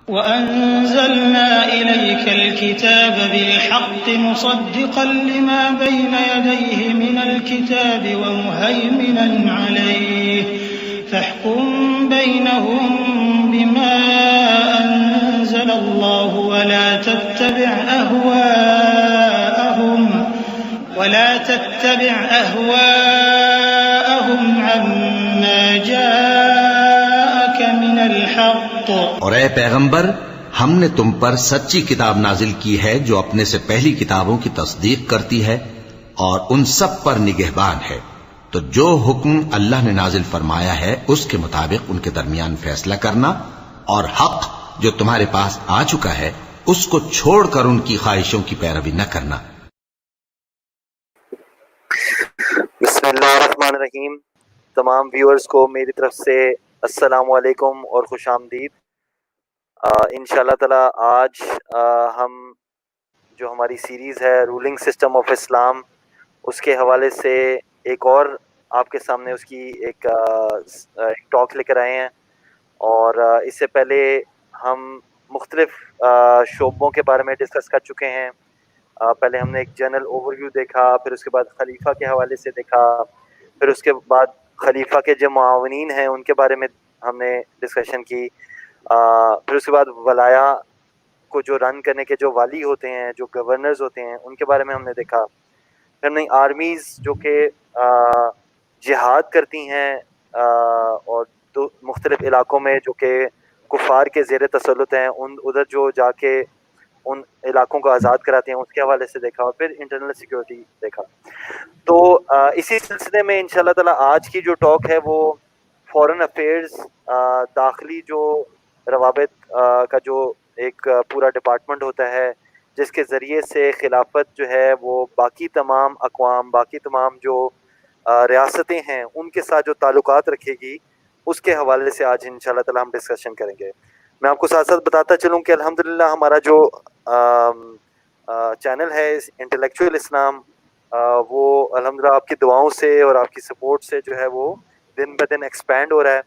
وَأَنزَلْنَا إِلَيْكَ الْكِتَابَ بِالْحَقِّ مُصَدِّقًا لِمَا بَيْنَ يَدَيْهِ مِنَ الْكِتَابِ وَمُهَيْمِنًا عَلَيْهِ فَاحْكُم بَيْنَهُم بِمَا أَنزَلَ اللَّهُ وَلَا تَتَّبِعْ أَهْوَاءَهُمْ عَمَّا جَاءَكَ مِنَ الْحَقِّ. اور اے پیغمبر، ہم نے تم پر سچی کتاب نازل کی ہے جو اپنے سے پہلی کتابوں کی تصدیق کرتی ہے اور ان سب پر نگہبان ہے، تو جو حکم اللہ نے نازل فرمایا ہے اس کے مطابق ان کے درمیان فیصلہ کرنا، اور حق جو تمہارے پاس آ چکا ہے اس کو چھوڑ کر ان کی خواہشوں کی پیروی نہ کرنا۔ بسم اللہ الرحمن الرحیم۔ تمام ویورز کو میری طرف سے السلام علیکم اور خوش آمدید۔ انشاءاللہ تعالی آج ہم جو ہماری سیریز ہے رولنگ سسٹم آف اسلام، اس کے حوالے سے ایک اور آپ کے سامنے اس کی ایک ٹاک لے کر آئے ہیں، اور اس سے پہلے ہم مختلف شعبوں کے بارے میں ڈسکس کر چکے ہیں۔ پہلے ہم نے ایک جنرل اوور ویو دیکھا، پھر اس کے بعد خلیفہ کے حوالے سے دیکھا، پھر اس کے بعد خلیفہ کے جو معاونین ہیں ان کے بارے میں ہم نے ڈسکشن کی، پھر اس کے بعد ولایا کو جو رن کرنے کے جو والی ہوتے ہیں، جو گورنرز ہوتے ہیں، ان کے بارے میں ہم نے دیکھا۔ پھر ہم نے آرمیز جو کہ جہاد کرتی ہیں اور مختلف علاقوں میں جو کہ کفار کے زیر تسلط ہیں، ادھر جو جا کے ان علاقوں کو آزاد کراتے ہیں، اس کے حوالے سے دیکھا، اور پھر انٹرنل سیکیورٹی دیکھا۔ تو اسی سلسلے میں انشاءاللہ تعالی آج کی جو ٹاک ہے وہ فورن افیئرز، داخلی جو روابط کا جو ایک پورا ڈپارٹمنٹ ہوتا ہے، جس کے ذریعے سے خلافت جو ہے وہ باقی تمام اقوام، باقی تمام جو ریاستیں ہیں ان کے ساتھ جو تعلقات رکھے گی، اس کے حوالے سے آج انشاءاللہ تعالی ہم ڈسکشن کریں گے۔ میں آپ کو ساتھ ساتھ بتاتا چلوں کہ الحمدللہ ہمارا جو چینل ہے انٹلیکچوئل اسلام، وہ الحمدللہ آپ کی دعاؤں سے اور آپ کی سپورٹ سے جو ہے وہ دن بہ دن ایکسپینڈ ہو رہا ہے،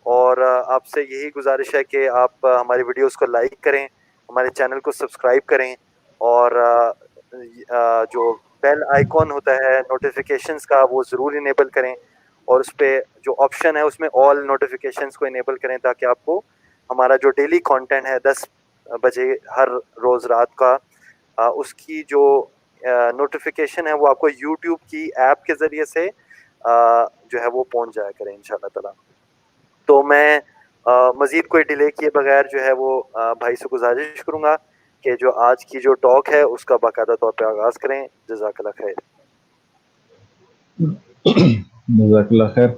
اور آپ سے یہی گزارش ہے کہ آپ ہماری ویڈیوز کو لائک کریں، ہمارے چینل کو سبسکرائب کریں، اور جو بیل آئیکن ہوتا ہے نوٹیفیکیشنز کا وہ ضرور انیبل کریں، اور اس پہ جو آپشن ہے اس میں آل نوٹیفیکیشنز کو انیبل کریں، تاکہ آپ کو ہمارا جو ڈیلی کانٹینٹ ہے 10 بجے ہر روز رات کا، اس کی جو نوٹیفیکیشن ہے وہ آپ کو یوٹیوب کی ایپ کے ذریعے سے جو ہے وہ پہنچ جایا کریں انشاءاللہ تعالی۔ تو میں مزید کوئی ڈیلے کیے بغیر جو ہے وہ بھائی سے گزارش کروں گا کہ جو آج کی جو ٹاک ہے اس کا باقاعدہ طور پہ آغاز کریں۔ جزاک اللہ خیر۔ جزاک اللہ خیر۔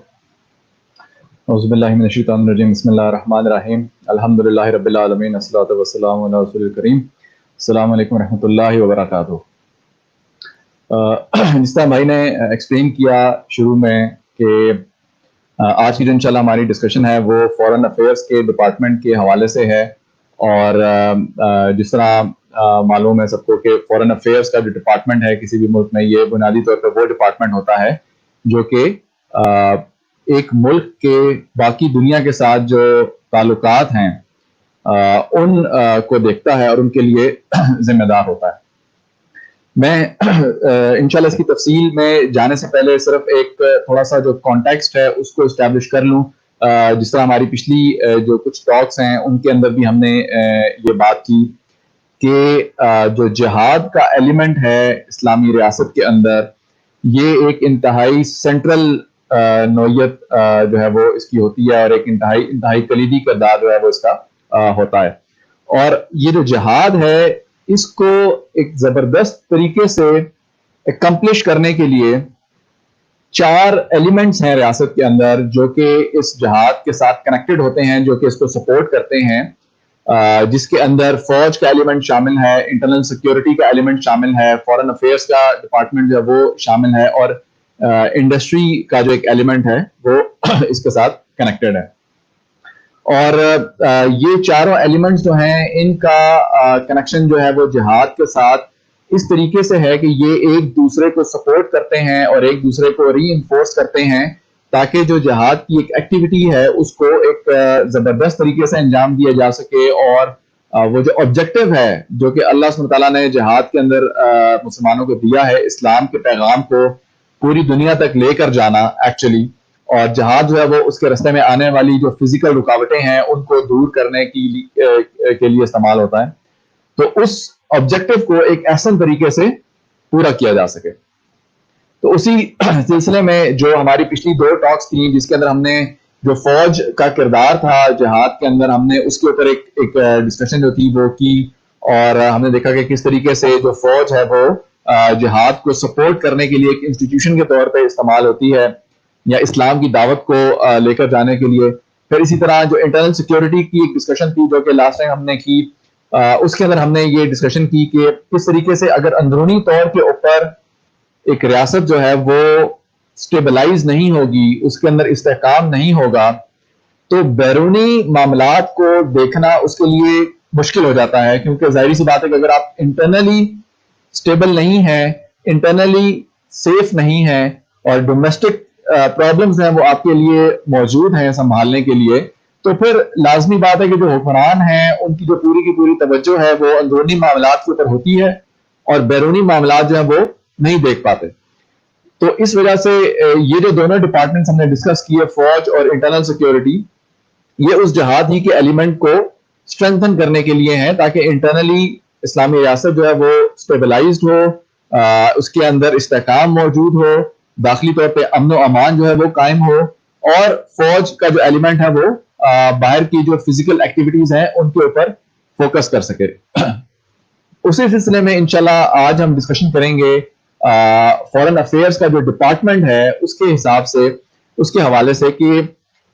اعوذ باللہ من الشیطان الرجیم، بسم اللہ الرحمن الرحیم، الحمدللہ رب العالمین، الصلاۃ والسلام علی رسول الکریم، السلام علیکم ورحمۃ اللہ وبرکاتہ۔ جس طرح بھائی نے ایکسپلین کیا شروع میں کہ آج کی جو انشاءاللہ ہماری ڈسکشن ہے وہ فورن افیئرس کے ڈپارٹمنٹ کے حوالے سے ہے، اور جس طرح معلوم ہے سب کو کہ فورن افیئرس کا جو ڈپارٹمنٹ ہے کسی بھی ملک میں، یہ بنیادی طور پر وہ ڈپارٹمنٹ ہوتا ہے جو کہ ایک ملک کے باقی دنیا کے ساتھ جو تعلقات ہیں ان کو دیکھتا ہے اور ان کے لیے ذمہ دار ہوتا ہے۔ میں انشاءاللہ اس کی تفصیل میں جانے سے پہلے صرف ایک تھوڑا سا جو کانٹیکسٹ ہے اس کو اسٹیبلش کر لوں۔ جس طرح ہماری پچھلی جو کچھ ٹاکس ہیں ان کے اندر بھی ہم نے یہ بات کی کہ جو جہاد کا ایلیمنٹ ہے اسلامی ریاست کے اندر، یہ ایک انتہائی سینٹرل نوعیت جو ہے وہ اس کی ہوتی ہے، اور ایک انتہائی کلیدی کردار جو ہے وہ اس کا ہوتا ہے۔ اور یہ جو جہاد ہے اس کو ایک زبردست طریقے سے اکمپلش کرنے کے لیے 4 ایلیمنٹس ہیں ریاست کے اندر جو کہ اس جہاد کے ساتھ کنیکٹڈ ہوتے ہیں، جو کہ اس کو سپورٹ کرتے ہیں، جس کے اندر فوج کا ایلیمنٹ شامل ہے، انٹرنل سیکیورٹی کا ایلیمنٹ شامل ہے، فورن افیئرس کا ڈپارٹمنٹ جو ہے وہ شامل ہے، اور انڈسٹری کا جو ایک ایلیمنٹ ہے وہ اس کے ساتھ کنیکٹڈ ہے۔ اور یہ چاروں ایلیمنٹس جو ہیں ان کا کنیکشن جو ہے وہ جہاد کے ساتھ اس طریقے سے ہے کہ یہ ایک دوسرے کو سپورٹ کرتے ہیں اور ایک دوسرے کو ری انفورس کرتے ہیں، تاکہ جو جہاد کی ایک ایکٹیویٹی ہے اس کو ایک زبردست طریقے سے انجام دیا جا سکے، اور وہ جو آبجیکٹو ہے جو کہ اللہ سبحانہ تعالیٰ نے جہاد کے اندر مسلمانوں کو دیا ہے، اسلام کے پیغام کو پوری دنیا تک لے کر جانا ایکچولی، اور جہاد جو ہے وہ اس کے راستے میں آنے والی جو فزیکل رکاوٹیں ہیں ان کو دور کرنے کے لیے استعمال ہوتا ہے، تو اس آبجیکٹو کو ایک احسن طریقے سے پورا کیا جا سکے۔ تو اسی سلسلے میں جو ہماری پچھلی 2 ٹاکس تھیں جس کے اندر ہم نے جو فوج کا کردار تھا جہاد کے اندر، ہم نے اس کے اوپر ایک ڈسکشن جو تھی وہ کی، اور ہم نے دیکھا کہ کس طریقے سے جو فوج ہے وہ جہاد کو سپورٹ کرنے کے لیے ایک انسٹیٹیوشن کے طور پہ استعمال ہوتی ہے، یا اسلام کی دعوت کو لے کر جانے کے لیے۔ پھر اسی طرح جو انٹرنل سیکیورٹی کی ایک ڈسکشن تھی جو کہ لاسٹ ٹائم ہم نے کی، اس کے اندر ہم نے یہ ڈسکشن کی کہ کس طریقے سے اگر اندرونی طور کے اوپر ایک ریاست جو ہے وہ سٹیبلائز نہیں ہوگی، اس کے اندر استحکام نہیں ہوگا، تو بیرونی معاملات کو دیکھنا اس کے لیے مشکل ہو جاتا ہے، کیونکہ ظاہری سی بات ہے کہ اگر آپ انٹرنلی سٹیبل نہیں ہیں، انٹرنلی سیف نہیں ہیں، اور ڈومیسٹک پرابلمز ہیں وہ آپ کے لیے موجود ہیں سنبھالنے کے لیے، تو پھر لازمی بات ہے کہ جو حکمران ہیں ان کی جو پوری کی پوری توجہ ہے وہ اندرونی معاملات کے اوپر ہوتی ہے، اور بیرونی معاملات جو ہیں وہ نہیں دیکھ پاتے۔ تو اس وجہ سے یہ جو دونوں ڈپارٹمنٹس ہم نے ڈسکس کیے، فوج اور انٹرنل سیکیورٹی، یہ اس جہاد ہی کے ایلیمنٹ کو اسٹرینتھن کرنے کے لیے ہیں، تاکہ انٹرنلی اسلامی ریاست جو ہے وہ اسٹیبلائزڈ ہو، اس کے اندر استحکام موجود ہو، داخلی طور پہ امن و امان جو ہے وہ قائم ہو، اور فوج کا جو ایلیمنٹ ہے وہ باہر کی جو فزیکل ایکٹیویٹیز ہیں ان کے اوپر فوکس کر سکے۔ اسی سلسلے میں انشاءاللہ آج ہم ڈسکشن کریں گے فورن افیئرس کا جو ڈپارٹمنٹ ہے اس کے حساب سے، اس کے حوالے سے، کہ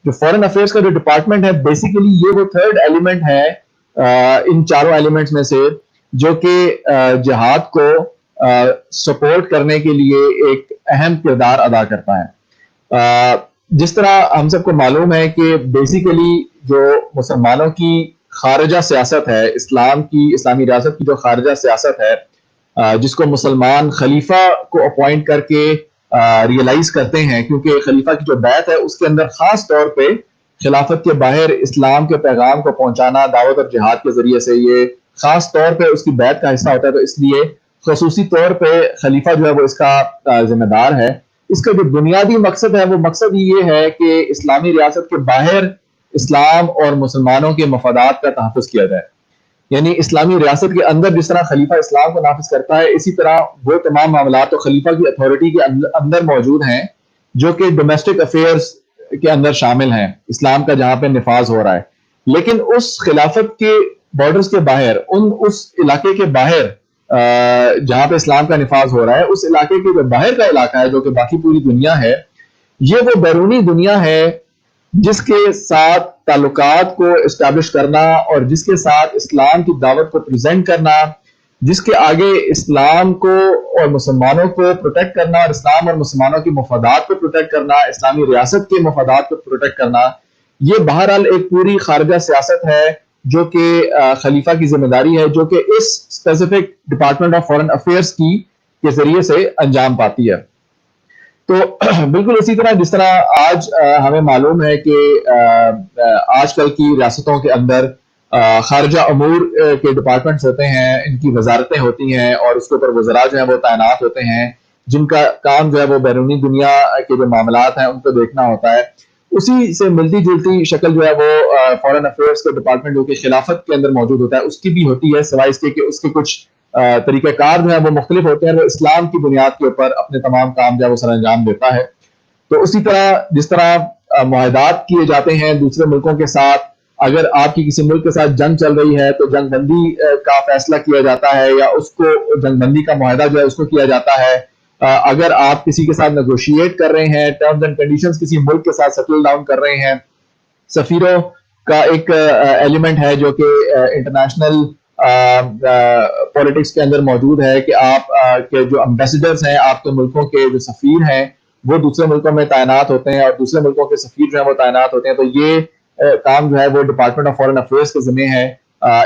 جو فورن افیئرس کا جو ڈپارٹمنٹ ہے بیسیکلی یہ وہ تھرڈ ایلیمنٹ ہے ان چاروں ایلیمنٹس میں سے جو کہ جہاد کو سپورٹ کرنے کے لیے ایک اہم کردار ادا کرتا ہے۔ جس طرح ہم سب کو معلوم ہے کہ بیسیکلی جو مسلمانوں کی خارجہ سیاست ہے، اسلامی ریاست کی جو خارجہ سیاست ہے، جس کو مسلمان خلیفہ کو اپوائنٹ کر کے ریئلائز کرتے ہیں، کیونکہ خلیفہ کی جو بیعت ہے اس کے اندر خاص طور پہ خلافت کے باہر اسلام کے پیغام کو پہنچانا دعوت اور جہاد کے ذریعے سے یہ خاص طور پہ اس کی بیعت کا حصہ ہوتا ہے، تو اس لیے خصوصی طور پہ خلیفہ جو ہے وہ اس کا ذمہ دار ہے۔ اس کا جو بنیادی مقصد ہے وہ مقصد ہی یہ ہے کہ اسلامی ریاست کے باہر اسلام اور مسلمانوں کے مفادات کا تحفظ کیا جائے، یعنی اسلامی ریاست کے اندر جس طرح خلیفہ اسلام کو نافذ کرتا ہے، اسی طرح وہ تمام معاملات تو خلیفہ کی اتھارٹی کے اندر موجود ہیں جو کہ ڈومیسٹک افیئرز کے اندر شامل ہیں، اسلام کا جہاں پہ نفاذ ہو رہا ہے۔ لیکن اس خلافت کے بارڈرز کے باہر، اس علاقے کے باہر جہاں پہ اسلام کا نفاذ ہو رہا ہے، اس علاقے کے جو باہر کا علاقہ ہے جو کہ باقی پوری دنیا ہے، یہ وہ بیرونی دنیا ہے جس کے ساتھ تعلقات کو اسٹیبلش کرنا اور جس کے ساتھ اسلام کی دعوت کو پریزنٹ کرنا، جس کے آگے اسلام کو اور مسلمانوں کو پروٹیکٹ کرنا، اور اسلام اور مسلمانوں کی مفادات کو پروٹیکٹ کرنا، اسلامی ریاست کے مفادات کو پروٹیکٹ کرنا، یہ بہرحال ایک پوری خارجہ سیاست ہے جو کہ خلیفہ کی ذمہ داری ہے، جو کہ اس specific department of foreign affairs کے ذریعے سے انجام پاتی ہے۔ تو بالکل اسی طرح جس طرح آج ہمیں معلوم ہے کہ آج کل کی ریاستوں کے اندر خارجہ امور کے ڈپارٹمنٹس ہوتے ہیں، ان کی وزارتیں ہوتی ہیں، اور اس کے اوپر وزراء جو ہیں وہ تعینات ہوتے ہیں جن کا کام جو ہے وہ بیرونی دنیا کے جو معاملات ہیں ان کو دیکھنا ہوتا ہے۔ اسی سے ملتی جلتی شکل جو ہے وہ فورن افیئرس کے ڈپارٹمنٹ جو کہ خلافت کے اندر موجود ہوتا ہے اس کی بھی ہوتی ہے، سوائے اس کے کہ اس کے کچھ طریقہ کار جو ہے وہ مختلف ہوتے ہیں، وہ اسلام کی بنیاد کے اوپر اپنے تمام کام جو ہے وہ سر انجام دیتا ہے۔ تو اسی طرح جس طرح معاہدات کیے جاتے ہیں دوسرے ملکوں کے ساتھ، اگر آپ کی کسی ملک کے ساتھ جنگ چل رہی ہے تو جنگ بندی کا فیصلہ کیا جاتا ہے، یا اس کو جنگ بندی کا معاہدہ جو ہے اس کو کیا جاتا ہے۔ اگر آپ کسی کے ساتھ نیگوشیٹ کر رہے ہیں، ٹرمز اینڈ کنڈیشنز کسی ملک کے ساتھ سیٹل ڈاؤن کر رہے ہیں، سفیروں کا ایک ایلیمنٹ ہے جو کہ انٹرنیشنل پولیٹکس کے اندر موجود ہے کہ آپ کے جو امبیسڈرز ہیں، آپ کے ملکوں کے جو سفیر ہیں وہ دوسرے ملکوں میں تعینات ہوتے ہیں، اور دوسرے ملکوں کے سفیر جو ہیں وہ تعینات ہوتے ہیں۔ تو یہ کام جو ہے وہ ڈپارٹمنٹ آف فورن افیئرس کے ذمہ ہے،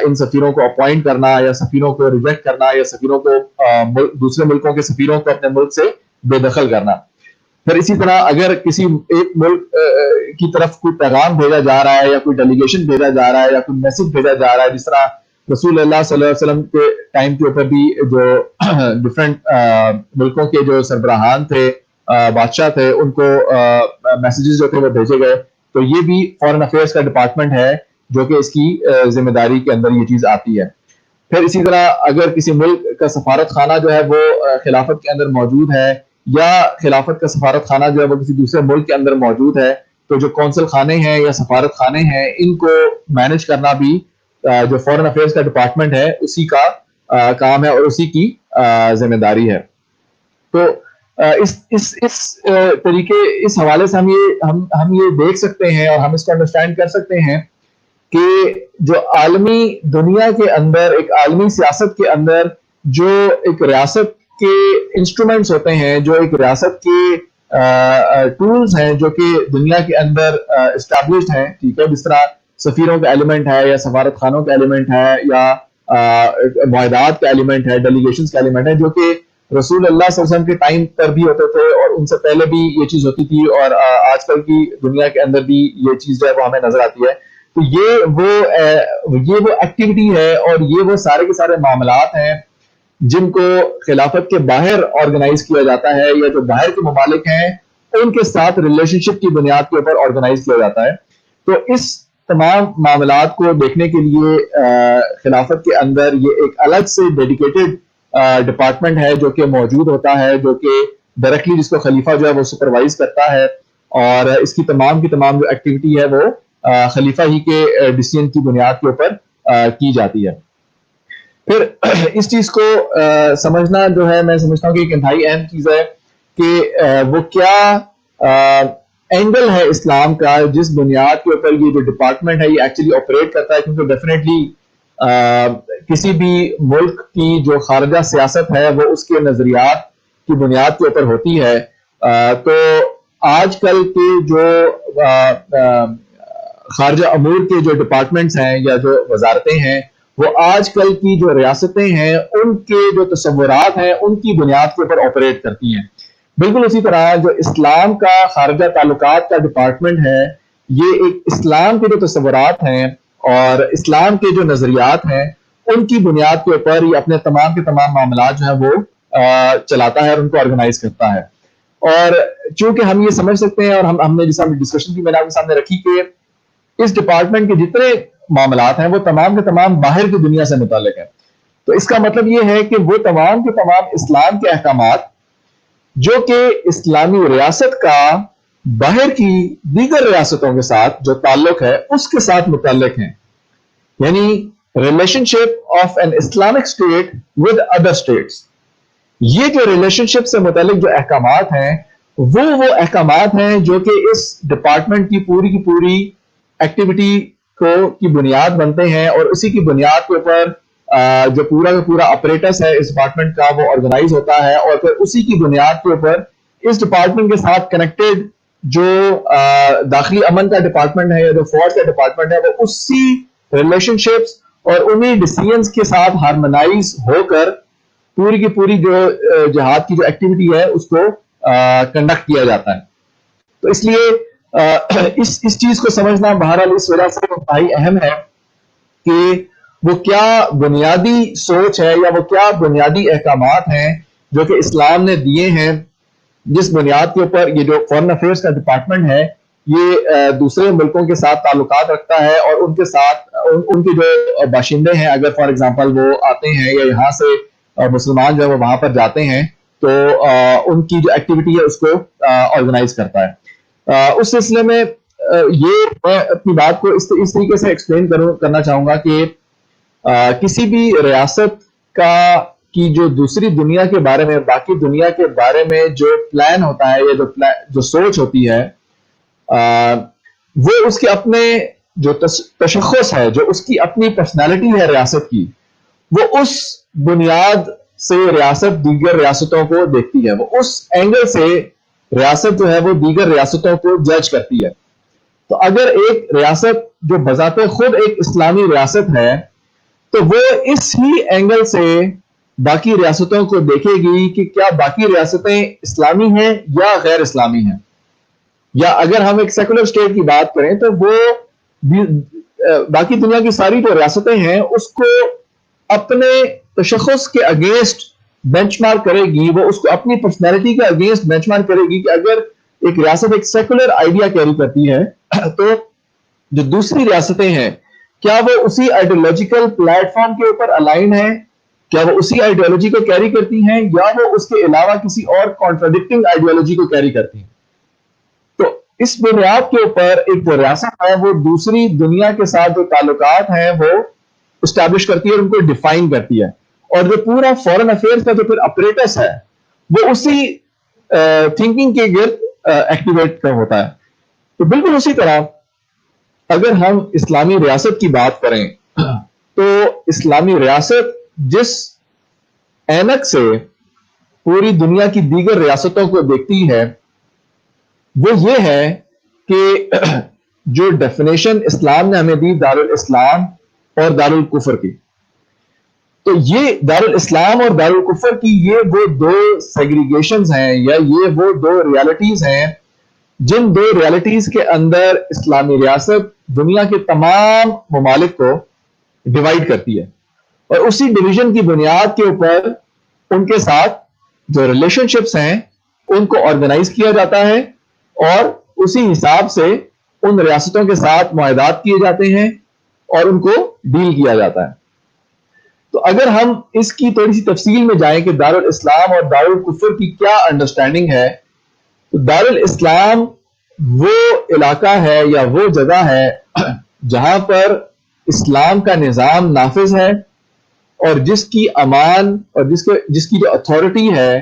ان سفیروں کو اپوائنٹ کرنا، یا سفیروں کو ریجیکٹ کرنا، یا سفیروں کو دوسرے ملکوں کے سفیروں کو اپنے ملک سے بے دخل کرنا۔ پھر اسی طرح اگر کسی ایک ملک کی طرف کوئی پیغام بھیجا جا رہا ہے، یا کوئی ڈیلیگیشن بھیجا جا رہا ہے، یا کوئی میسج بھیجا جا رہا ہے، جس طرح رسول اللہ صلی اللہ علیہ وسلم کے ٹائم کے اوپر بھی جو ڈفرینٹ ملکوں کے جو سربراہان تھے، بادشاہ تھے، ان کو میسیجز جو تھے وہ بھیجے گئے. تو یہ بھی فارن افیئرس کا ڈپارٹمنٹ ہے جو کہ اس کی ذمہ داری کے اندر یہ چیز آتی ہے. پھر اسی طرح اگر کسی ملک کا سفارت خانہ جو ہے وہ خلافت کے اندر موجود ہے، یا خلافت کا سفارت خانہ جو ہے وہ کسی دوسرے ملک کے اندر موجود ہے، تو جو کونسل خانے ہیں یا سفارت خانے ہیں ان کو مینج کرنا بھی جو فارن افیئرس کا ڈپارٹمنٹ ہے اسی کا کام ہے اور اسی کی ذمہ داری ہے. تو اس طریقے اس حوالے سے ہم یہ دیکھ سکتے ہیں اور ہم اس کو انڈرسٹینڈ کر سکتے ہیں کہ جو عالمی دنیا کے اندر، ایک عالمی سیاست کے اندر جو ایک ریاست کے انسٹرومنٹس ہوتے ہیں، جو ایک ریاست کے ٹولز ہیں جو کہ دنیا کے اندر اسٹیبلشڈ ہیں، ٹھیک ہے، جس طرح سفیروں کا ایلیمنٹ ہے یا سفارت خانوں کا ایلیمنٹ ہے یا معاہدات کا ایلیمنٹ ہے، ڈیلیگیشنز کا ایلیمنٹ ہے، جو کہ رسول اللہ صلی اللہ علیہ وسلم کے ٹائم پر بھی ہوتے تھے اور ان سے پہلے بھی یہ چیز ہوتی تھی، اور آج کل کی دنیا کے اندر بھی یہ چیز جو ہے وہ ہمیں نظر آتی ہے. تو یہ وہ ایکٹیویٹی ہے اور یہ وہ سارے کے سارے معاملات ہیں جن کو خلافت کے باہر آرگنائز کیا جاتا ہے، یا جو باہر کے ممالک ہیں ان کے ساتھ ریلیشن شپ کی بنیاد کے اوپر آرگنائز کیا جاتا ہے. تو اس تمام معاملات کو دیکھنے کے لیے خلافت کے اندر یہ ایک الگ سے ڈیڈیکیٹڈ ڈپارٹمنٹ ہے جو کہ موجود ہوتا ہے، جو کہ ڈائریکٹلی جس کو خلیفہ جو ہے وہ سپروائز کرتا ہے، اور اس کی تمام جو ایکٹیویٹی ہے وہ خلیفہ ہی کے ڈیسیژن کی بنیاد کے اوپر کی جاتی ہے. پھر اس چیز کو سمجھنا جو ہے، میں سمجھتا ہوں کہ ایک انتہائی اہم چیز ہے کہ وہ کیا اینگل ہے اسلام کا جس بنیاد کے اوپر یہ جو ڈپارٹمنٹ ہے یہ ایکچولی آپریٹ کرتا ہے. کیونکہ ڈیفینیٹلی کسی بھی ملک کی جو خارجہ سیاست ہے وہ اس کے نظریات کی بنیاد کے اوپر ہوتی ہے. تو آج کل کے جو خارجہ امور کے جو ڈپارٹمنٹس ہیں یا جو وزارتیں ہیں، وہ آج کل کی جو ریاستیں ہیں ان کے جو تصورات ہیں ان کی بنیاد کے اوپر آپریٹ کرتی ہیں. بالکل اسی طرح جو اسلام کا خارجہ تعلقات کا ڈپارٹمنٹ ہے، یہ ایک اسلام کے جو تصورات ہیں اور اسلام کے جو نظریات ہیں ان کی بنیاد کے اوپر یہ اپنے تمام کے تمام معاملات جو ہیں وہ چلاتا ہے اور ان کو آرگنائز کرتا ہے. اور چونکہ ہم یہ سمجھ سکتے ہیں، اور ہم نے جیسا ڈسکشن کی میں نے آپ کے سامنے رکھی کہ اس ڈپارٹمنٹ کے جتنے معاملات ہیں وہ تمام کے تمام باہر کی دنیا سے متعلق ہیں. تو اس کا مطلب یہ ہے کہ وہ تمام کے تمام اسلام کے احکامات جو کہ اسلامی ریاست کا باہر کی دیگر ریاستوں کے ساتھ جو تعلق ہے اس کے ساتھ متعلق ہیں. یعنی relation ship of an Islamic state with other states. یہ جو ریلیشن شپ سے متعلق جو احکامات ہیں وہ احکامات ہیں جو کہ اس ڈپارٹمنٹ کی پوری ایکٹیویٹی کی بنیاد بنتے ہیں، اور اسی کی بنیاد کے اوپر جو پورا کا پورا اپریٹس ہے اس ڈپارٹمنٹ کا وہ آرگنائز ہوتا ہے. اور پھر اسی کی بنیاد کے اوپر اس ڈپارٹمنٹ کے ساتھ کنیکٹڈ جو داخلی امن کا ڈپارٹمنٹ ہے یا جو فوج کا ڈپارٹمنٹ ہے وہ اسی ریلیشن شپس اور انہی ڈیسیژنز کے ساتھ ہارمونائز ہو کر پوری کی پوری جو جہاد کی جو ایکٹیویٹی ہے اس کو کنڈکٹ کیا جاتا ہے. تو اس لیے اس چیز کو سمجھنا بہرحال اس وجہ سے انتہائی اہم ہے کہ وہ کیا بنیادی سوچ ہے یا وہ کیا بنیادی احکامات ہیں جو کہ اسلام نے دیے ہیں، جس بنیاد کے اوپر یہ جو فارن افیئرس کا ڈپارٹمنٹ ہے یہ دوسرے ملکوں کے ساتھ تعلقات رکھتا ہے، اور ان کے ساتھ ان کے جو باشندے ہیں اگر فار ایگزامپل وہ آتے ہیں یا یہاں سے مسلمان جو ہے وہ وہاں پر جاتے ہیں تو ان کی جو ایکٹیویٹی ہے اس کو آرگنائز کرتا ہے. اس سلسلے میں یہ میں اپنی بات کو اس طریقے سے ایکسپلین کرنا چاہوں گا کہ کسی بھی ریاست کی جو دوسری دنیا کے بارے میں، باقی دنیا کے بارے میں جو پلان ہوتا ہے یا جو سوچ ہوتی ہے وہ اس کے اپنے جو تشخص ہے، جو اس کی اپنی پرسنالٹی ہے ریاست کی، وہ اس بنیاد سے ریاست دیگر ریاستوں کو دیکھتی ہے. وہ اس اینگل سے ریاست جو ہے وہ دیگر ریاستوں کو جج کرتی ہے. تو اگر ایک ریاست جو بذات خود ایک اسلامی ریاست ہے تو وہ اس ہی اینگل سے باقی ریاستوں کو دیکھے گی کہ کیا باقی ریاستیں اسلامی ہیں یا غیر اسلامی ہیں. یا اگر ہم ایک سیکولر اسٹیٹ کی بات کریں تو وہ باقی دنیا کی ساری جو ریاستیں ہیں اس کو اپنے تشخص کے اگینسٹ بینچ مارک کرے گی، وہ اس کو اپنی پرسنالٹی کے اگینسٹ بینچ مارک کرے گی کہ اگر ایک ریاست ایک سیکولر آئیڈیا کیری کرتی ہے تو جو دوسری ریاستیں ہیں کیا وہ اسی آئیڈیولوجیکل پلیٹ فارم کے اوپر الائن ہیں، کیا وہ اسی آئیڈیالوجی کو کیری کرتی ہیں یا وہ اس کے علاوہ کسی اور کانٹراڈکٹنگ آئیڈیالوجی کو کیری کرتی ہیں. تو اس بنیاد کے اوپر ایک جو ریاست ہے وہ دوسری دنیا کے ساتھ جو تعلقات ہیں وہ اسٹیبلش کرتی ہے اور ان کو ڈیفائن کرتی ہے، اور جو پورا فورن افیئرز کا جو پھر اپریٹس ہے وہ اسی تھنکنگ کے گرد ایکٹیویٹ کا ہوتا ہے. تو بالکل اسی طرح اگر ہم اسلامی ریاست کی بات کریں تو اسلامی ریاست جس اینک سے پوری دنیا کی دیگر ریاستوں کو دیکھتی ہے وہ یہ ہے کہ جو ڈیفینیشن اسلام نے ہمیں دی دارالاسلام اور دارالکفر کی، تو یہ دارالاسلام اور دارالکفر کی یہ وہ دو سیگریگیشنز ہیں یا یہ وہ دو ریالٹیز ہیں جن دو ریالٹیز کے اندر اسلامی ریاست دنیا کے تمام ممالک کو ڈیوائیڈ کرتی ہے، اور اسی ڈویژن کی بنیاد کے اوپر ان کے ساتھ جو ریلیشن شپس ہیں ان کو آرگنائز کیا جاتا ہے اور اسی حساب سے ان ریاستوں کے ساتھ معاہدات کیے جاتے ہیں اور ان کو ڈیل کیا جاتا ہے. تو اگر ہم اس کی تھوڑی سی تفصیل میں جائیں کہ دارالاسلام اور دارالکفر کی کیا انڈرسٹینڈنگ ہے، تو دارالاسلام وہ علاقہ ہے یا وہ جگہ ہے جہاں پر اسلام کا نظام نافذ ہے اور جس کی امان اور جس کی جو اتھارٹی ہے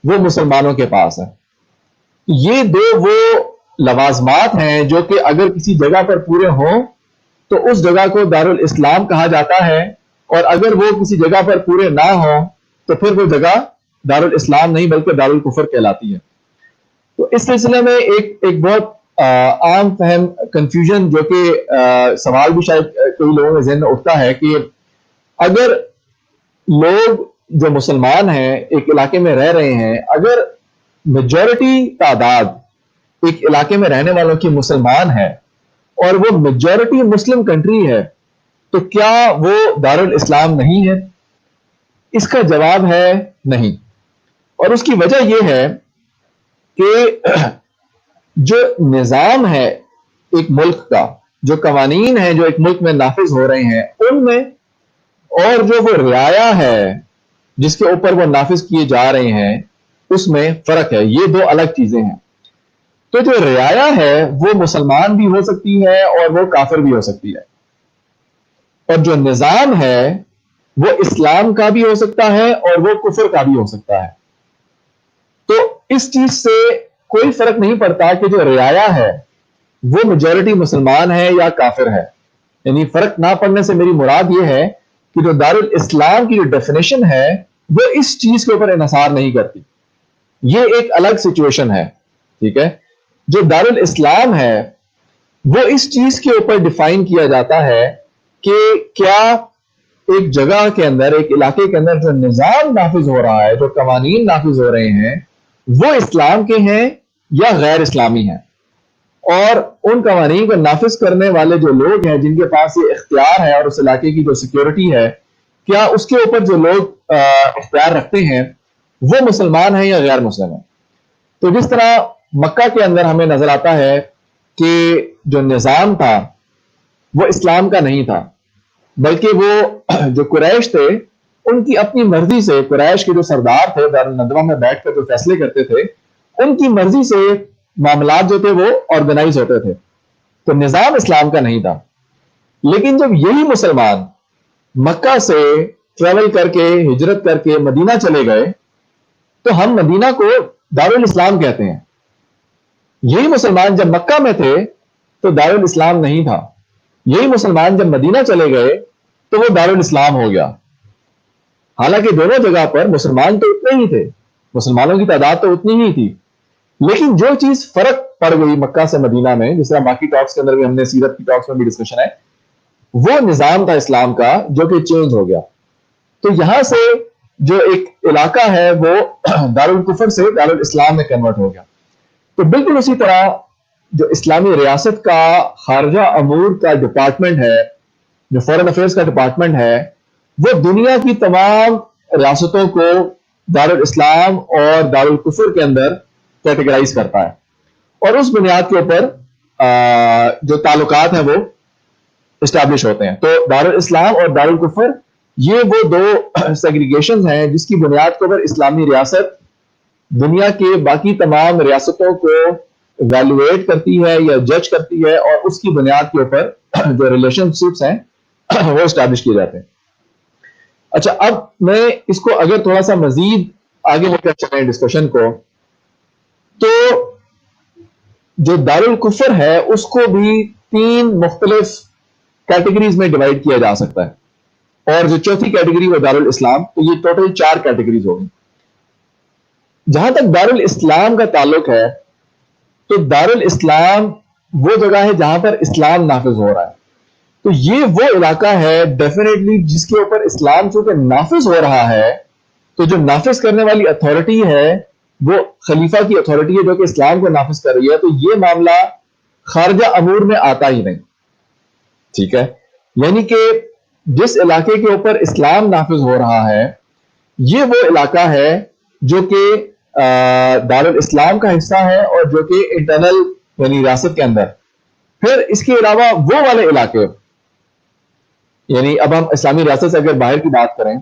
وہ مسلمانوں کے پاس ہے. یہ دو وہ لوازمات ہیں جو کہ اگر کسی جگہ پر پورے ہوں تو اس جگہ کو دارالاسلام کہا جاتا ہے، اور اگر وہ کسی جگہ پر پورے نہ ہوں تو پھر وہ جگہ دارالاسلام نہیں بلکہ دارالکفر کہلاتی ہے. تو اس سلسلے میں ایک بہت عام فہم کنفیوژن جو کہ سوال بھی شاید کئی لوگوں کے ذہن میں اٹھتا ہے کہ اگر لوگ جو مسلمان ہیں ایک علاقے میں رہ رہے ہیں، اگر میجورٹی تعداد ایک علاقے میں رہنے والوں کی مسلمان ہے اور وہ میجورٹی مسلم کنٹری ہے تو کیا وہ دارالاسلام نہیں ہے؟ اس کا جواب ہے نہیں، اور اس کی وجہ یہ ہے کہ جو نظام ہے ایک ملک کا، جو قوانین ہیں جو ایک ملک میں نافذ ہو رہے ہیں ان میں، اور جو وہ رعایا ہے جس کے اوپر وہ نافذ کیے جا رہے ہیں اس میں فرق ہے. یہ دو الگ چیزیں ہیں. تو جو رعایا ہے وہ مسلمان بھی ہو سکتی ہے اور وہ کافر بھی ہو سکتی ہے، اور جو نظام ہے وہ اسلام کا بھی ہو سکتا ہے اور وہ کفر کا بھی ہو سکتا ہے. تو اس چیز سے کوئی فرق نہیں پڑتا کہ جو رعایا ہے وہ میجورٹی مسلمان ہے یا کافر ہے. یعنی فرق نہ پڑنے سے میری مراد یہ ہے کہ جو دارالاسلام کی جو ڈیفینیشن ہے وہ اس چیز کے اوپر انحصار نہیں کرتی. یہ ایک الگ سچویشن ہے، ٹھیک ہے. جو دارالاسلام ہے وہ اس چیز کے اوپر ڈیفائن کیا جاتا ہے کہ کیا ایک جگہ کے اندر، ایک علاقے کے اندر جو نظام نافذ ہو رہا ہے، جو قوانین نافذ ہو رہے ہیں وہ اسلام کے ہیں یا غیر اسلامی ہیں، اور ان قوانین کو نافذ کرنے والے جو لوگ ہیں جن کے پاس یہ اختیار ہے اور اس علاقے کی جو سیکیورٹی ہے، کیا اس کے اوپر جو لوگ اختیار رکھتے ہیں وہ مسلمان ہیں یا غیر مسلم ہیں. تو جس طرح مکہ کے اندر ہمیں نظر آتا ہے کہ جو نظام تھا وہ اسلام کا نہیں تھا، بلکہ وہ جو قریش تھے ان کی اپنی مرضی سے، قریش کے جو سردار تھے دارالندوہ میں بیٹھ کر جو فیصلے کرتے تھے ان کی مرضی سے معاملات جو تھے وہ آرگنائز ہوتے تھے. تو نظام اسلام کا نہیں تھا. لیکن جب یہی مسلمان مکہ سے ٹریول کر کے، ہجرت کر کے مدینہ چلے گئے تو ہم مدینہ کو دارالاسلام کہتے ہیں. یہی مسلمان جب مکہ میں تھے تو دارالاسلام نہیں تھا. یہی مسلمان جب مدینہ چلے گئے تو وہ دارالاسلام ہو گیا. حالانکہ دونوں جگہ پر مسلمان تو اتنے ہی تھے، مسلمانوں کی تعداد تو اتنی ہی تھی، لیکن جو چیز فرق پڑ گئی مکہ سے مدینہ میں، جس طرح باقی ٹاکس کے اندر بھی ہم نے سیرت کی ٹاکس میں بھی ڈسکشن ہے، وہ نظام تھا اسلام کا جو کہ چینج ہو گیا. تو یہاں سے جو ایک علاقہ ہے وہ دارالکفر سے دارالاسلام میں کنورٹ ہو گیا. تو بالکل اسی طرح جو اسلامی ریاست کا خارجہ امور کا ڈپارٹمنٹ ہے، جو فورن افیئرس کا ڈپارٹمنٹ ہے، وہ دنیا کی تمام ریاستوں کو دارالاسلام اور دارالکفر کے اندر کیٹیگرائز کرتا ہے، اور اس بنیاد کے اوپر جو تعلقات ہیں وہ اسٹیبلش ہوتے ہیں. تو دارالاسلام اور دارالکفر یہ وہ دو سیگریگیشنز ہیں جس کی بنیاد کے اوپر اسلامی ریاست دنیا کے باقی تمام ریاستوں کو ایویلویٹ کرتی ہے یا جج کرتی ہے، اور اس کی بنیاد کے اوپر جو ریلیشن شپس ہیں وہ اسٹیبلش کیے جاتے ہیں. اچھا، اب میں اس کو اگر تھوڑا سا مزید آگے لے کر چلیں ڈسکشن کو، تو جو دارالکفر ہے اس کو بھی 3 مختلف کیٹیگریز میں ڈیوائڈ کیا جا سکتا ہے، اور جو چوتھی کیٹیگری وہ دارالاسلام، تو یہ ٹوٹل 4 کیٹیگریز ہوگی. جہاں تک دارالاسلام کا تعلق ہے تو دارالاسلام وہ جگہ ہے جہاں پر اسلام نافذ ہو رہا ہے. تو یہ وہ علاقہ ہے ڈیفینیٹلی جس کے اوپر اسلام چونکہ نافذ ہو رہا ہے، تو جو نافذ کرنے والی اتھارٹی ہے وہ خلیفہ کی اتھارٹی ہے جو کہ اسلام کو نافذ کر رہی ہے. تو یہ معاملہ خارجہ امور میں آتا ہی نہیں. ٹھیک ہے، یعنی کہ جس علاقے کے اوپر اسلام نافذ ہو رہا ہے یہ وہ علاقہ ہے جو کہ دارالاسلام کا حصہ ہے، اور جو کہ انٹرنل یعنی ریاست کے اندر. پھر اس کے علاوہ وہ والے علاقے، یعنی اب ہم اسلامی ریاست سے اگر باہر کی بات کریں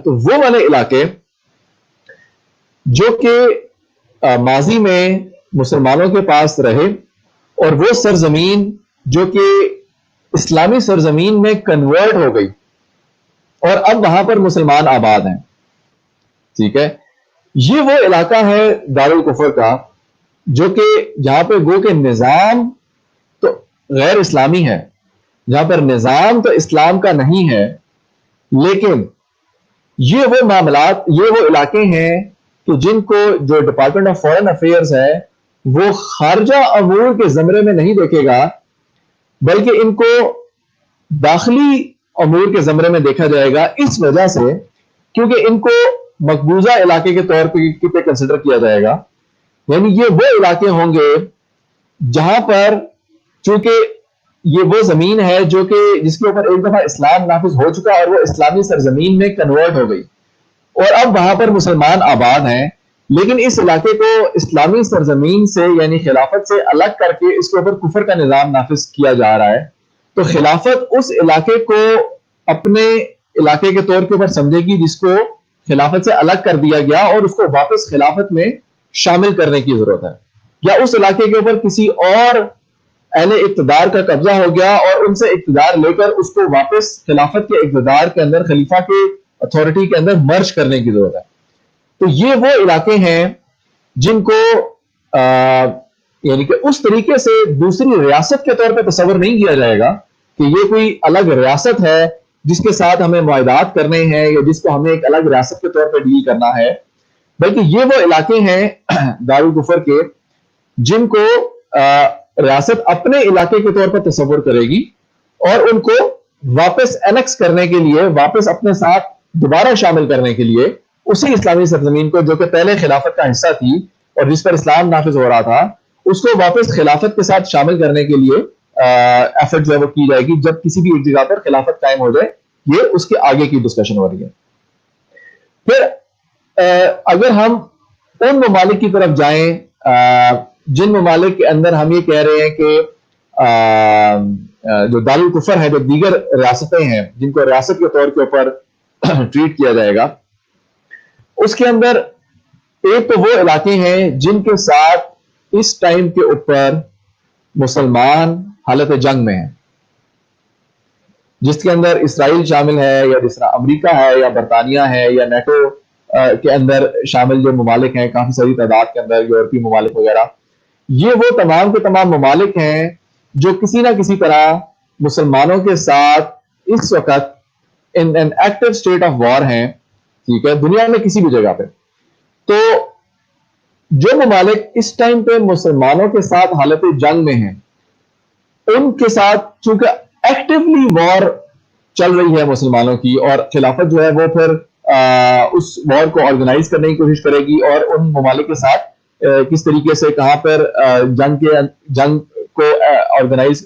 تو وہ والے علاقے جو کہ ماضی میں مسلمانوں کے پاس رہے، اور وہ سرزمین جو کہ اسلامی سرزمین میں کنورٹ ہو گئی اور اب وہاں پر مسلمان آباد ہیں. ٹھیک ہے، یہ وہ علاقہ ہے دارالکفر کا جو کہ جہاں پہ گو کہ نظام تو غیر اسلامی ہے، جہاں پر نظام تو اسلام کا نہیں ہے، لیکن یہ وہ معاملات، یہ وہ علاقے ہیں کہ جن کو جو ڈپارٹمنٹ آف فورن افیئرز ہے وہ خارجہ امور کے زمرے میں نہیں دیکھے گا، بلکہ ان کو داخلی امور کے زمرے میں دیکھا جائے گا. اس وجہ سے کیونکہ ان کو مقبوضہ علاقے کے طور پہ کنسیڈر کیا جائے گا. یعنی یہ وہ علاقے ہوں گے جہاں پر چونکہ یہ وہ زمین ہے جو کہ جس کے اوپر ایک دفعہ اسلام نافذ ہو چکا اور وہ اسلامی سرزمین میں کنورٹ ہو گئی، اور اب وہاں پر مسلمان آباد ہیں، لیکن اس علاقے کو اسلامی سرزمین سے یعنی خلافت سے الگ کر کے اس کے اوپر کفر کا نظام نافذ کیا جا رہا ہے. تو خلافت اس علاقے کو اپنے علاقے کے طور کے اوپر سمجھے گی جس کو خلافت سے الگ کر دیا گیا، اور اس کو واپس خلافت میں شامل کرنے کی ضرورت ہے. یا اس علاقے کے اوپر کسی اور اہل اقتدار کا قبضہ ہو گیا اور ان سے اقتدار لے کر اس کو واپس خلافت کے اقتدار کے اندر، خلیفہ کے اتھارٹی کے اندر مرج کرنے کی ضرورت ہے. تو یہ وہ علاقے ہیں جن کو یعنی کہ اس طریقے سے دوسری ریاست کے طور پہ تصور نہیں کیا جائے گا کہ یہ کوئی الگ ریاست ہے جس کے ساتھ ہمیں معاہدات کرنے ہیں یا جس کو ہمیں ایک الگ ریاست کے طور پہ ڈیل کرنا ہے، بلکہ یہ وہ علاقے ہیں دارالکفر کے جن کو ریاست اپنے علاقے کے طور پر تصور کرے گی، اور ان کو واپس اینکس کرنے کے لیے، واپس اپنے ساتھ دوبارہ شامل کرنے کے لیے اسی اسلامی سرزمین کو جو کہ پہلے خلافت کا حصہ تھی اور جس پر اسلام نافذ ہو رہا تھا، اس کو واپس خلافت کے ساتھ شامل کرنے کے لیے ایفرٹ جو ہے وہ کی جائے گی جب کسی بھی ایک جگہ پر خلافت قائم ہو جائے. یہ اس کے آگے کی ڈسکشن ہو رہی ہے. پھر اگر ہم ان ممالک کی طرف جائیں جن ممالک کے اندر ہم یہ کہہ رہے ہیں کہ جو دارالکفر ہے، جو دیگر ریاستیں ہیں جن کو ریاست کے طور کے اوپر ٹریٹ کیا جائے گا، اس کے اندر ایک تو وہ علاقے ہیں جن کے ساتھ اس ٹائم کے اوپر مسلمان حالت جنگ میں ہیں، جس کے اندر اسرائیل شامل ہے، یا جس طرح امریکہ ہے یا برطانیہ ہے یا نیٹو کے اندر شامل جو ممالک ہیں کافی ساری تعداد کے اندر، یورپی ممالک وغیرہ. یہ وہ تمام کے تمام ممالک ہیں جو کسی نہ کسی طرح مسلمانوں کے ساتھ اس وقت in an active state of war ہیں. ٹھیک ہے، دنیا میں کسی بھی جگہ پہ. تو جو ممالک اس ٹائم پہ مسلمانوں کے ساتھ حالت جنگ میں ہیں، ان کے ساتھ چونکہ ایکٹیولی وار چل رہی ہے مسلمانوں کی، اور خلافت جو ہے وہ پھر اس وار کو آرگنائز کرنے کی کوشش کرے گی اور ان ممالک کے ساتھ کس طریقے سے کہاں پر جنگ کو آرگنائز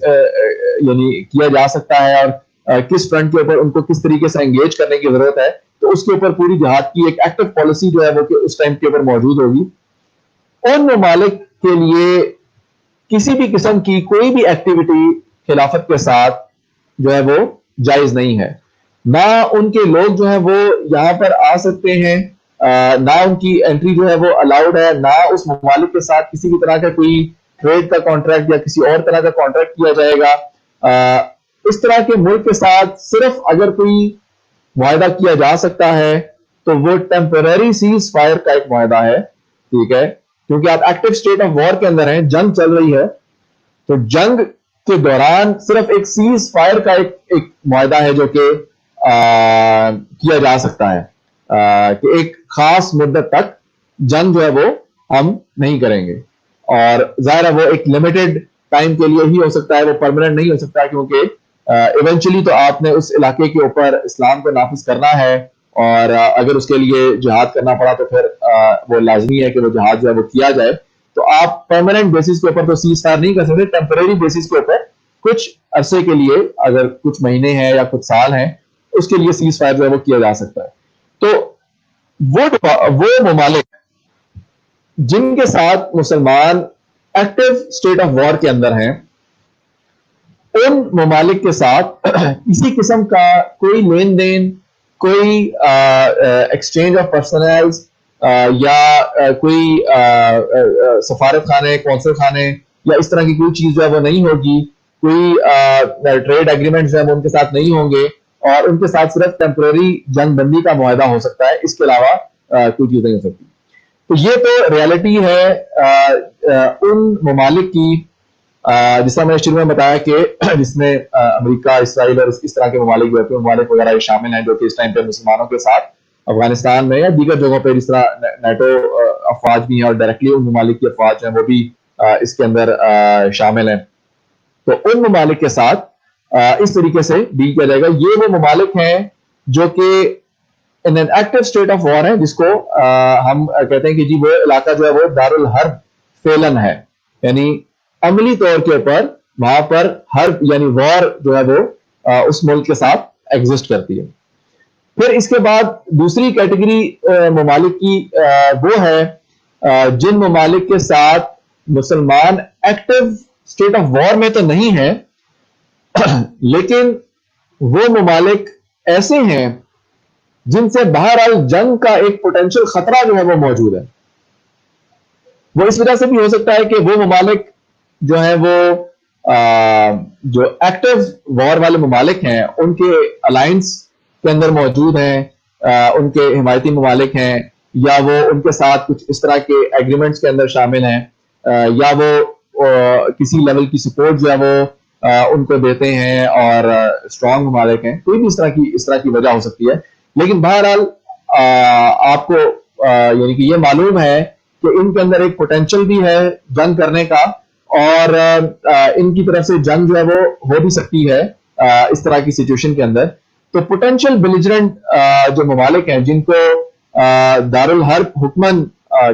یعنی کیا جا سکتا ہے اور کس فرنٹ کے اوپر ان کو کس طریقے سے انگیج کرنے کی ضرورت ہے، تو اس کے اوپر پوری جہاد کی ایک ایکٹیو پالیسی جو ہے وہ کہ اس ٹائم کے اوپر موجود ہوگی. ان ممالک کے لیے کسی بھی قسم کی کوئی بھی ایکٹیویٹی خلافت کے ساتھ جو ہے وہ جائز نہیں ہے. نہ ان کے لوگ جو ہیں وہ یہاں پر آ سکتے ہیں، نہ ان کی انٹری جو ہے وہ الاؤڈ ہے، نہ اس ممالک کے ساتھ کسی بھی طرح کا کوئی ٹریڈ کا کانٹریکٹ یا کسی اور طرح کا کانٹریکٹ کیا جائے گا. اس طرح کے ملک کے ساتھ صرف اگر کوئی معاہدہ کیا جا سکتا ہے تو وہ ٹیمپرری سیز فائر کا ایک معاہدہ ہے. ٹھیک ہے، کیونکہ آپ ایکٹیو اسٹیٹ آف وار کے اندر ہیں، جنگ چل رہی ہے، تو جنگ کے دوران صرف ایک سیز فائر کا ایک معاہدہ ہے جو کہ کیا جا سکتا ہے کہ ایک خاص مدت تک جنگ جو ہے وہ ہم نہیں کریں گے. اور ظاہر ہے وہ ایک لمیٹڈ ٹائم کے لیے ہی ہو سکتا ہے، وہ پرماننٹ نہیں ہو سکتا، کیونکہ ایونچولی تو آپ نے اس علاقے کے اوپر اسلام کو نافذ کرنا ہے، اور اگر اس کے لیے جہاد کرنا پڑا تو پھر وہ لازمی ہے کہ وہ جہاد جو ہے وہ کیا جائے. تو آپ پرماننٹ بیسس کے اوپر تو سیز فائر نہیں کر سکتے، ٹیمپرری بیسس کے اوپر کچھ عرصے کے لیے، اگر کچھ مہینے ہیں یا کچھ سال ہیں، اس کے لیے سیز فائر جو ہے وہ کیا جا سکتا ہے. تو وہ ممالک جن کے ساتھ مسلمان ایکٹیو اسٹیٹ آف وار کے اندر ہیں، ان ممالک کے ساتھ کسی قسم کا کوئی لین دین، کوئی ایکسچینج آف پرسنلز یا کوئی سفارت خانے، قونصل خانے یا اس طرح کی کوئی چیز جو ہے وہ نہیں ہوگی. کوئی ٹریڈ ایگریمنٹ جو ہے وہ ان کے ساتھ نہیں ہوں گے، اور ان کے ساتھ صرف ٹیمپرری جنگ بندی کا معاہدہ ہو سکتا ہے، اس کے علاوہ کوئی چیز نہیں ہو سکتی. تو یہ تو ریالٹی ہے ان ممالک کی، جس طرح میں نے شروع میں بتایا کہ جس میں امریکہ، اسرائیل اور اس طرح کے ممالک جو ہے ممالک وغیرہ شامل ہیں، جو کہ اس ٹائم پہ مسلمانوں کے ساتھ افغانستان میں یا دیگر جگہوں پہ جس طرح نیٹو افواج بھی ہیں اور ڈائریکٹلی ان ممالک کی افواج ہیں وہ بھی اس کے اندر شامل ہیں. تو ان ممالک کے ساتھ اس طریقے سے ڈیل کیا جائے گا. یہ وہ ممالک ہیں جو کہ in an active state of war ہے، جس کو ہم کہتے ہیں کہ جی وہ علاقہ جو ہے وہ دارالحرب فعلاً ہے، یعنی عملی طور کے اوپر وہاں پر حرب یعنی وار جو ہے وہ اس ملک کے ساتھ ایگزسٹ کرتی ہے. پھر اس کے بعد دوسری کیٹیگری ممالک کی وہ ہے جن ممالک کے ساتھ مسلمان ایکٹیو اسٹیٹ آف وار میں تو نہیں ہے، لیکن وہ ممالک ایسے ہیں جن سے بہرحال جنگ کا ایک پوٹینشیل خطرہ جو ہے وہ موجود ہے. وہ اس وجہ سے بھی ہو سکتا ہے کہ وہ ممالک جو ہیں وہ جو ایکٹیو وار والے ممالک ہیں ان کے الائنس کے اندر موجود ہیں، ان کے حمایتی ممالک ہیں، یا وہ ان کے ساتھ کچھ اس طرح کے ایگریمنٹس کے اندر شامل ہیں، یا وہ کسی لیول کی سپورٹ جو ہے وہ ان کو دیتے ہیں اور اسٹرانگ ممالک ہیں. کوئی بھی اس طرح کی وجہ ہو سکتی ہے، لیکن بہرحال آپ کو یعنی کہ یہ معلوم ہے کہ ان کے اندر ایک پوٹینشیل بھی ہے جنگ کرنے کا، اور ان کی طرف سے جنگ جو ہے وہ ہو بھی سکتی ہے اس طرح کی سچویشن کے اندر. تو پوٹینشیل بیلیجرنٹ جو ممالک ہیں جن کو دارالحرب حکمن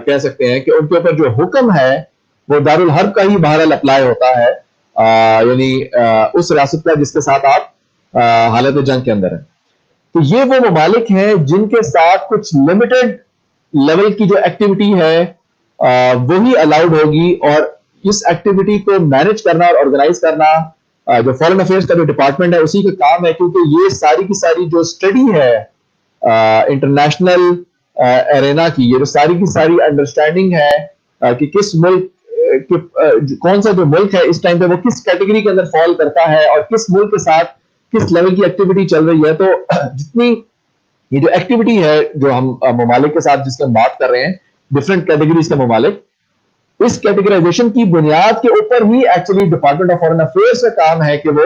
کہہ سکتے ہیں کہ ان کے اوپر جو حکم ہے وہ دارالحرب کا ہی بہرحال اپلائی ہوتا ہے، یعنی اس ریاست کا جس کے ساتھ آپ حالت جنگ کے اندر ہیں. تو یہ وہ ممالک ہیں جن کے ساتھ کچھ لمیٹڈ لیول کی جو ایکٹیویٹی ہے وہی الاؤڈ ہوگی، اور اس ایکٹیویٹی کو مینج کرنا اور آرگنائز کرنا جو فارن افیئرس کا جو ڈپارٹمنٹ ہے اسی کا کام ہے، کیونکہ یہ ساری کی ساری جو اسٹڈی ہے انٹرنیشنل ایرینا کی، یہ جو ساری کی ساری انڈرسٹینڈنگ ہے کہ کس ملک کون سا جو ملک ہے اس ٹائم پہ وہ کس کیٹیگری کے اندر فال کرتا ہے اور کس ملک کے ساتھ کس لیول کی ایکٹیویٹی چل رہی ہے. تو جتنی یہ جو ایکٹیویٹی ہے جو ہم ممالک کے ساتھ جس کی ہم بات کر رہے ہیں، ڈفرینٹ کیٹیگریز کے ممالک، اس کیٹیگرائزیشن کی بنیاد کے اوپر ہی actually department of foreign affairs کا کام ہے کہ وہ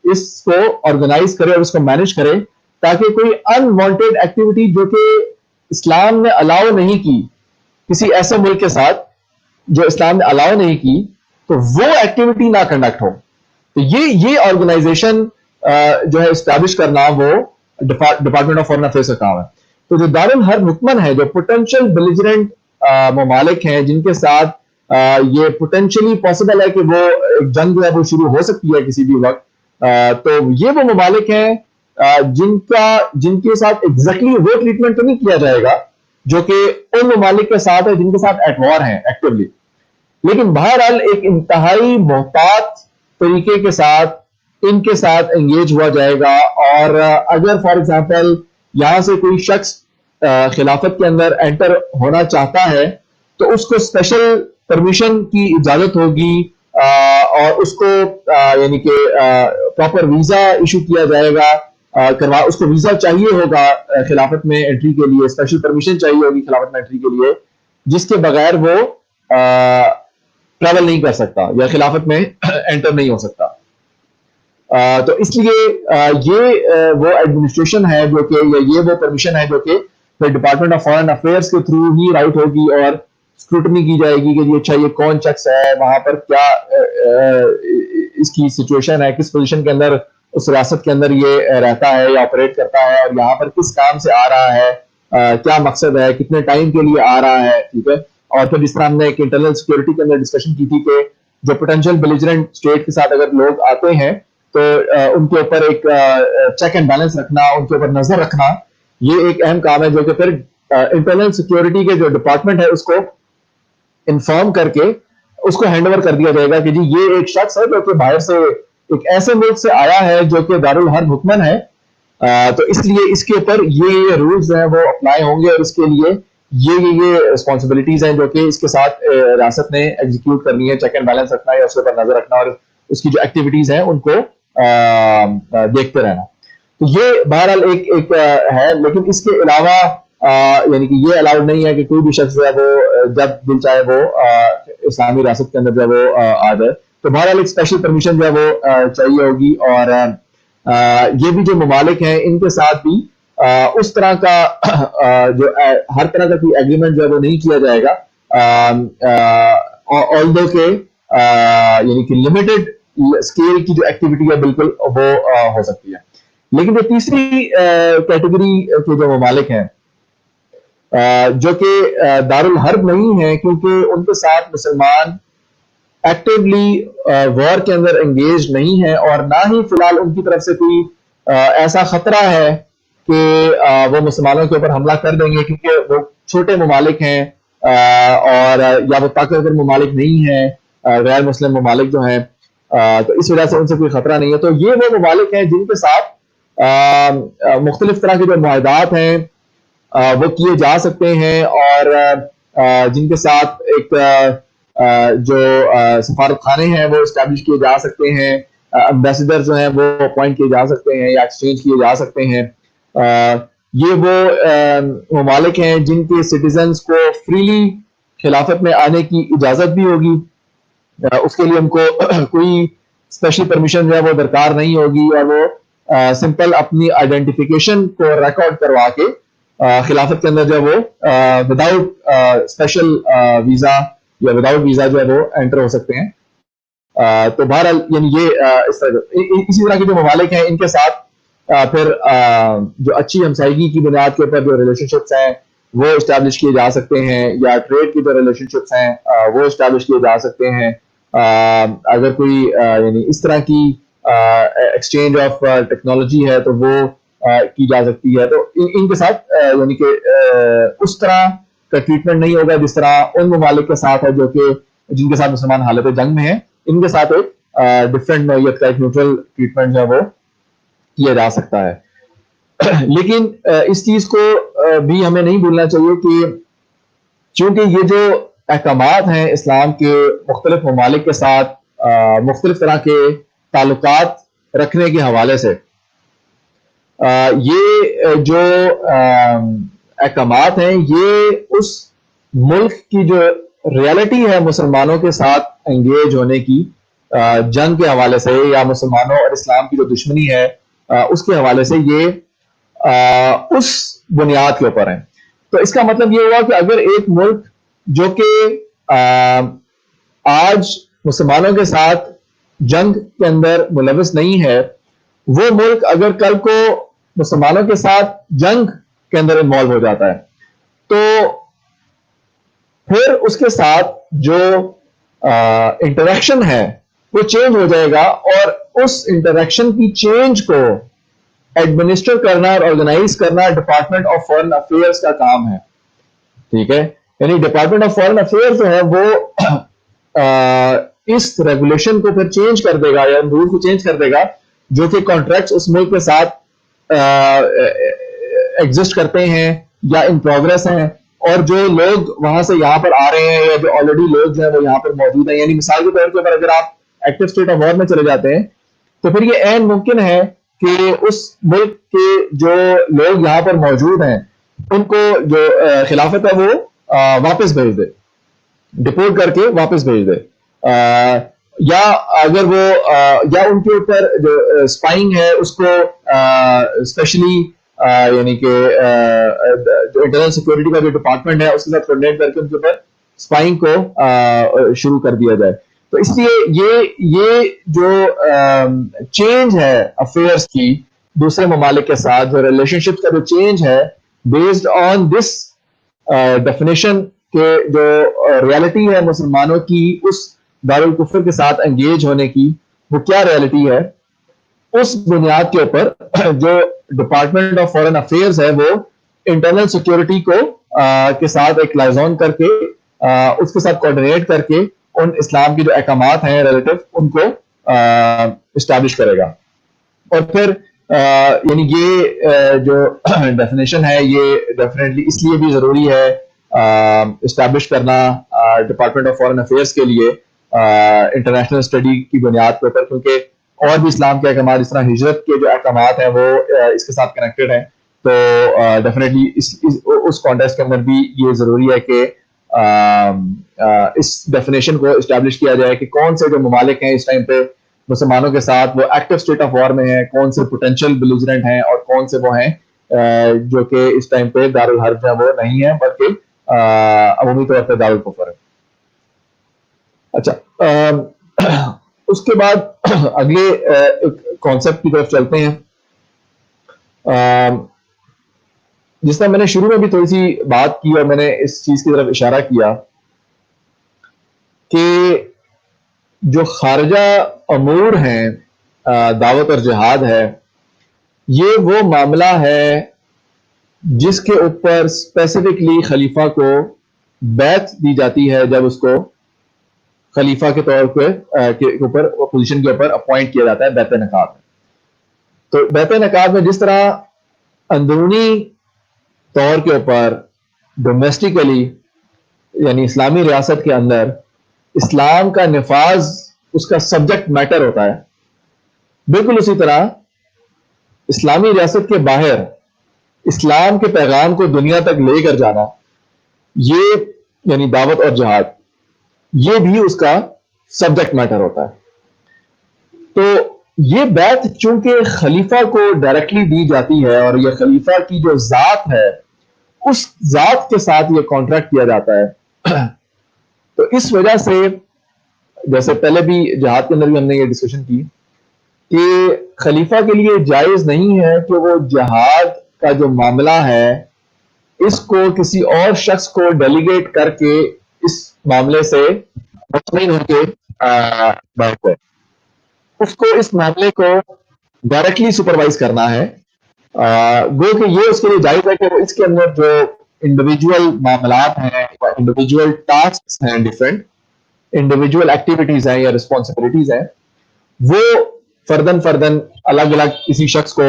اس کو آرگنائز کرے اور اس کو مینج کرے، تاکہ کوئی انوانٹیڈ ایکٹیویٹی جو کہ اسلام نے الاؤ نہیں کی کسی ایسے ملک کے ساتھ جو اسلام نے الاؤ نہیں کی، تو وہ ایکٹیویٹی نہ کنڈکٹ ہو. تو یہ آرگنائزیشن جو ہے اسٹیبلش کرنا وہ ڈپارٹمنٹ آف فارن افیئرس کا کام ہے. تو جو دارالحرب حکمن ہے، جو پوٹینشیل بیلیجرنٹ ممالک ہیں جن کے ساتھ یہ پوٹینشلی پاسبل ہے کہ وہ ایک جنگ جو ہے وہ شروع ہو سکتی ہے کسی بھی وقت. تو یہ وہ ممالک ہیں جن کے ساتھ ایگزیکٹلی وہ ٹریٹمنٹ تو نہیں کیا جائے گا جو کہ ان ممالک کے ساتھ ہے جن کے ساتھ ایٹ وار ہیں ایکٹیولی، لیکن بہرحال ایک انتہائی محتاط طریقے کے ساتھ ان کے ساتھ انگیج ہوا جائے گا. اور اگر فار ایگزامپل یہاں سے کوئی شخص خلافت کے اندر انٹر ہونا چاہتا ہے تو اس کو اسپیشل پرمیشن کی اجازت ہوگی اور اس کو یعنی کہ پراپر ویزا ایشو کیا جائے گا. اس کو ویزا چاہیے ہوگا خلافت میں انٹری کے لیے، اسپیشل پرمیشن چاہیے ہوگی خلافت میں انٹری کے لیے، جس کے بغیر وہ ٹریول نہیں کر سکتا یا خلافت میں انٹر نہیں ہو سکتا. تو اس لیے یہ وہ ایڈمنسٹریشن ہے جو کہ یہ وہ پرمیشن ہے جو کہ ڈپارٹمنٹ آف فارن افیئرس کے تھرو ہی رائٹ ہوگی اور اسکروٹنی کی جائے گی کہ اچھا یہ کون شخص ہے، وہاں پر کیا اس کی سچویشن ہے، کس پوزیشن کے اندر اس ریاست کے اندر یہ رہتا ہے یا آپریٹ کرتا ہے، اور یہاں پر کس کام سے آ رہا ہے، کیا مقصد ہے، کتنے ٹائم کے لیے آ رہا ہے. ٹھیک ہے. اور پھر جس طرح ہم نے ایک انٹرنل سیکورٹی کے اندر ڈسکشن کی تھی کہ جو پوٹینشیل بیلیجرنٹ اسٹیٹ کے ساتھ اگر لوگ آتے ہیں تو ان کے اوپر ایک چیک اینڈ بیلنس رکھنا، ان کے اوپر نظر رکھنا، یہ ایک اہم کام ہے جو کہ پھر انٹرنل سیکورٹی کے جو ڈپارٹمنٹ ہے اس کو انفارم کر کے اس کو ہینڈ اوور کر دیا جائے گا کہ جی یہ ایک شخص ہے جو کہ باہر سے ایک ایسے ملک سے آیا ہے جو کہ دارالحرب حکمن ہے، تو اس لیے اس کے اوپر یہ رولز ہیں وہ اپلائی ہوں گے اور اس کے لیے یہ رسپانسبلٹیز ہیں جو کہ اس کے ساتھ ریاست نے ایگزیکیوٹ کرنی ہے، چیک اینڈ بیلنس رکھنا ہے، اس کے اوپر نظر رکھنا اور اس کی جو ایکٹیویٹیز ہیں ان کو دیکھتے رہنا. تو یہ بہرحال ایک ہے، لیکن اس کے علاوہ یعنی کہ یہ الاؤڈ نہیں ہے کہ کوئی بھی شخص جو ہے وہ جب دل چاہے وہ اسلامی ریاست کے اندر جو ہے وہ آ جائے. تو بہرحال ایک اسپیشل پرمیشن جو ہے وہ چاہیے ہوگی. اور یہ بھی جو ممالک ہیں ان کے ساتھ بھی اس طرح کا جو ہر طرح کا کوئی ایگریمنٹ جو ہے وہ نہیں کیا جائے گا، although کہ یعنی کہ لمیٹڈ اسکیل کی جو ایکٹیویٹی ہے بالکل وہ ہو سکتی ہے. لیکن جو تیسری کیٹیگری کے جو ممالک ہیں جو کہ دارالحرب نہیں ہیں، کیونکہ ان کے ساتھ مسلمان ایکٹیولی وار کے اندر انگیج نہیں ہے اور نہ ہی فی الحال ان کی طرف سے کوئی ایسا خطرہ ہے کہ وہ مسلمانوں کے اوپر حملہ کر دیں گے، کیونکہ وہ چھوٹے ممالک ہیں اور یا وہ طاقتور ممالک نہیں ہیں، غیر مسلم ممالک جو ہیں، تو اس وجہ سے ان سے کوئی خطرہ نہیں ہے. تو یہ وہ ممالک ہیں جن کے ساتھ مختلف طرح کے جو معاہدات ہیں وہ کیے جا سکتے ہیں اور جن کے ساتھ ایک جو سفارت خانے ہیں وہ اسٹیبلش کیے جا سکتے ہیں، امبیسڈر جو ہیں وہ اپوائنٹ کیے جا سکتے ہیں یا ایکسچینج کیے جا سکتے ہیں. یہ وہ ممالک ہیں جن کے سٹیزنز کو فریلی خلافت میں آنے کی اجازت بھی ہوگی، اس کے لیے ان کو کوئی اسپیشل پرمیشن جو ہے وہ درکار نہیں ہوگی اور وہ سمپل اپنی آئیڈینٹیفیکیشن کو ریکارڈ کروا کے خلافت کے اندر جو ہے وہ وداؤٹ اسپیشل ویزا یا وداؤٹ ویزا جو ہے وہ انٹر ہو سکتے ہیں. تو بہرحال یعنی یہ اسی طرح کے جو ممالک ہیں ان کے ساتھ پھر جو اچھی ہمسائیگی کی بنیاد کے اوپر جو ریلیشن شپس ہیں وہ اسٹیبلش کیے جا سکتے ہیں یا ٹریڈ کی جو ریلیشن شپس ہیں وہ اسٹیبلش کیے جا سکتے ہیں. اگر کوئی یعنی اس طرح کی ایکسچینج آف ٹیکنالوجی ہے تو وہ کی جا سکتی ہے. تو ان کے ساتھ یعنی کہ اس طرح کا ٹریٹمنٹ نہیں ہوگا جس طرح ان ممالک کے ساتھ ہے جو کہ جن کے ساتھ مسلمان حالت جنگ میں ہیں. ان کے ساتھ ایک ڈفرینٹ نوعیت کا ایک نیوٹرل ٹریٹمنٹ جو ہے وہ کیا جا سکتا ہے. لیکن اس چیز کو بھی ہمیں نہیں بھولنا چاہیے کہ چونکہ یہ جو احکامات ہیں اسلام کے مختلف ممالک کے ساتھ مختلف طرح کے تعلقات رکھنے کے حوالے سے، یہ جو احکامات ہیں یہ اس ملک کی جو ریالٹی ہے مسلمانوں کے ساتھ انگیج ہونے کی جنگ کے حوالے سے یا مسلمانوں اور اسلام کی جو دشمنی ہے اس کے حوالے سے یہ اس بنیاد کے اوپر ہیں. تو اس کا مطلب یہ ہوا کہ اگر ایک ملک جو کہ آج مسلمانوں کے ساتھ جنگ کے اندر ملوث نہیں ہے، وہ ملک اگر کل کو مسلمانوں کے ساتھ جنگ کے اندر انوالو ہو جاتا ہے تو پھر اس کے ساتھ جو انٹریکشن ہے وہ چینج ہو جائے گا، اور اس انٹریکشن کی چینج کو ایڈمنسٹر کرنا اور آرگنائز کرنا ڈپارٹمنٹ آف فارن افیئرس کا کام ہے. ٹھیک ہے، یعنی ڈپارٹمنٹ آف فارن افیئر جو ہے وہ اس ریگولیشن کو پھر چینج کر دے گا یا رول کو چینج کر دے گا جو کہ کانٹریکٹس اس ملک کے ساتھ ایگزسٹ کرتے ہیں یا ان پروگرس ہیں، اور جو لوگ وہاں سے یہاں پر آ رہے ہیں یا جو آلریڈی لوگ جو ہیں وہ یہاں پر موجود ہیں. یعنی مثال کے طور پر اگر آپ ایکٹیو اسٹیٹ آف وار میں چلے جاتے ہیں تو پھر یہ عین ممکن ہے کہ اس ملک کے جو لوگ یہاں پر موجود ہیں ان کو جو خلافت ہے وہ واپس بھیج دے، ڈپورٹ کر کے واپس بھیج دے، یا اگر وہ یا ان کے اوپر جو اسپائنگ ہے اس کو اسپیشلی یعنی کہ جو انٹرنل سیکورٹی کا جو ڈپارٹمنٹ ہے اس کے ساتھ کوآرڈینیٹ کر کے ان کے اوپر اسپائنگ کو شروع کر دیا جائے. تو اس لیے یہ جو چینج ہے افیئرس کی دوسرے ممالک کے ساتھ، جو ریلیشن شپ کا جو چینج ہے بیسڈ آن دس ڈیفینیشن کہ جو ریالٹی ہے مسلمانوں کی اس دارالکفر کے ساتھ انگیج ہونے کی، وہ کیا ریالٹی ہے، اس بنیاد کے اوپر جو ڈپارٹمنٹ آف فارن افیئرز ہے وہ انٹرنل سیکورٹی کو کے ساتھ ایک لائزون کر کے اس کے ساتھ کوآرڈینیٹ کر کے ان اسلام کے جو احکامات ہیں ریلیٹو ان کو اسٹیبلش کرے گا. اور پھر یعنی یہ جو ڈیفینیشن ہے یہ ڈیفینیٹلی اس لیے بھی ضروری ہے اسٹیبلش کرنا ڈپارٹمنٹ آف فارن افیئرس کے لیے انٹرنیشنل اسٹڈی کی بنیاد کے اوپر، کیونکہ اور بھی اسلام کے احکامات اس طرح ہجرت کے جو احکامات ہیں وہ اس کے ساتھ کنیکٹڈ ہیں. تو ڈیفینیٹلی اس کانٹیکسٹ کے اندر بھی یہ ضروری ہے کہ اس ڈیفینیشن کو اسٹیبلش کیا جائے کہ کون سے جو ممالک ہیں اس ٹائم پہ مسلمانوں کے ساتھ وہ ایکٹیو اسٹیٹ آف وار میں ہیں، کون سے پوٹینشیل بیلیجرنٹ ہیں، اور کون سے وہ ہیں جو کہ اس ٹائم پہ دارالحرب وہ نہیں ہیں بلکہ عمومی طور پہ دارالکفر ہے. اچھا، اس کے بعد اگلے ایک کانسیپٹ کی طرف چلتے ہیں. جس طرح میں نے شروع میں بھی تھوڑی سی بات کی اور میں نے اس چیز کی طرف اشارہ کیا کہ جو خارجہ امور ہیں، دعوت اور جہاد ہے، یہ وہ معاملہ ہے جس کے اوپر اسپیسیفکلی خلیفہ کو بیعت دی جاتی ہے جب اس کو خلیفہ کے طور پہ کے اوپر پوزیشن کے اوپر اپوائنٹ کیا جاتا ہے بیعت نقاب میں. تو بیعت نقاب میں جس طرح اندرونی طور کے اوپر ڈومیسٹیکلی یعنی اسلامی ریاست کے اندر اسلام کا نفاذ اس کا سبجیکٹ میٹر ہوتا ہے، بالکل اسی طرح اسلامی ریاست کے باہر اسلام کے پیغام کو دنیا تک لے کر جانا، یہ یعنی دعوت اور جہاد، یہ بھی اس کا سبجیکٹ میٹر ہوتا ہے. تو یہ بیعت چونکہ خلیفہ کو ڈائریکٹلی دی جاتی ہے اور یہ خلیفہ کی جو ذات ہے اس ذات کے ساتھ یہ کانٹریکٹ کیا جاتا ہے. تو اس وجہ سے جیسے پہلے بھی جہاد کے اندر بھی ہم نے یہ ڈسکشن کی کہ خلیفہ کے لیے جائز نہیں ہے کہ وہ جہاد کا جو معاملہ ہے اس کو کسی اور شخص کو ڈیلیگیٹ کر کے اس معاملے سے مطمئن ہو کے بیٹھ جائے. اس کو اس معاملے کو ڈائریکٹلی سپروائز کرنا ہے. گو کہ یہ اس کے لیے جائز ہے کہ وہ اس کے اندر جو انڈیویجول معاملات ہیں، انڈیویجول ٹاسکس ہیں، ڈفرینٹ انڈیویجول ایکٹیویٹیز ہیں یا رسپانسبلٹیز ہیں، وہ فردن الگ الگ کسی شخص کو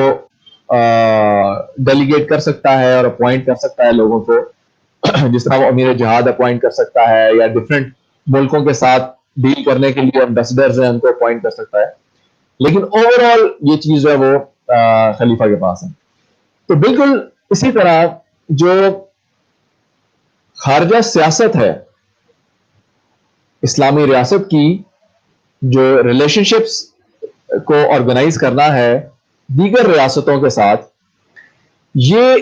ڈیلیگیٹ کر سکتا ہے اور اپوائنٹ کر سکتا ہے لوگوں کو، جس طرح وہ امیر جہاد اپوائنٹ کر سکتا ہے یا ڈفرینٹ ملکوں کے ساتھ ڈیل کرنے کے لیے امبیسڈرز ہیں ان کو اپوائنٹ کر سکتا ہے. لیکن اوور آل یہ چیز جو ہے وہ خلیفہ کے پاس ہے. تو بالکل اسی طرح جو خارجہ سیاست ہے اسلامی ریاست کی، جو ریلیشن شپس کو آرگنائز کرنا ہے دیگر ریاستوں کے ساتھ، یہ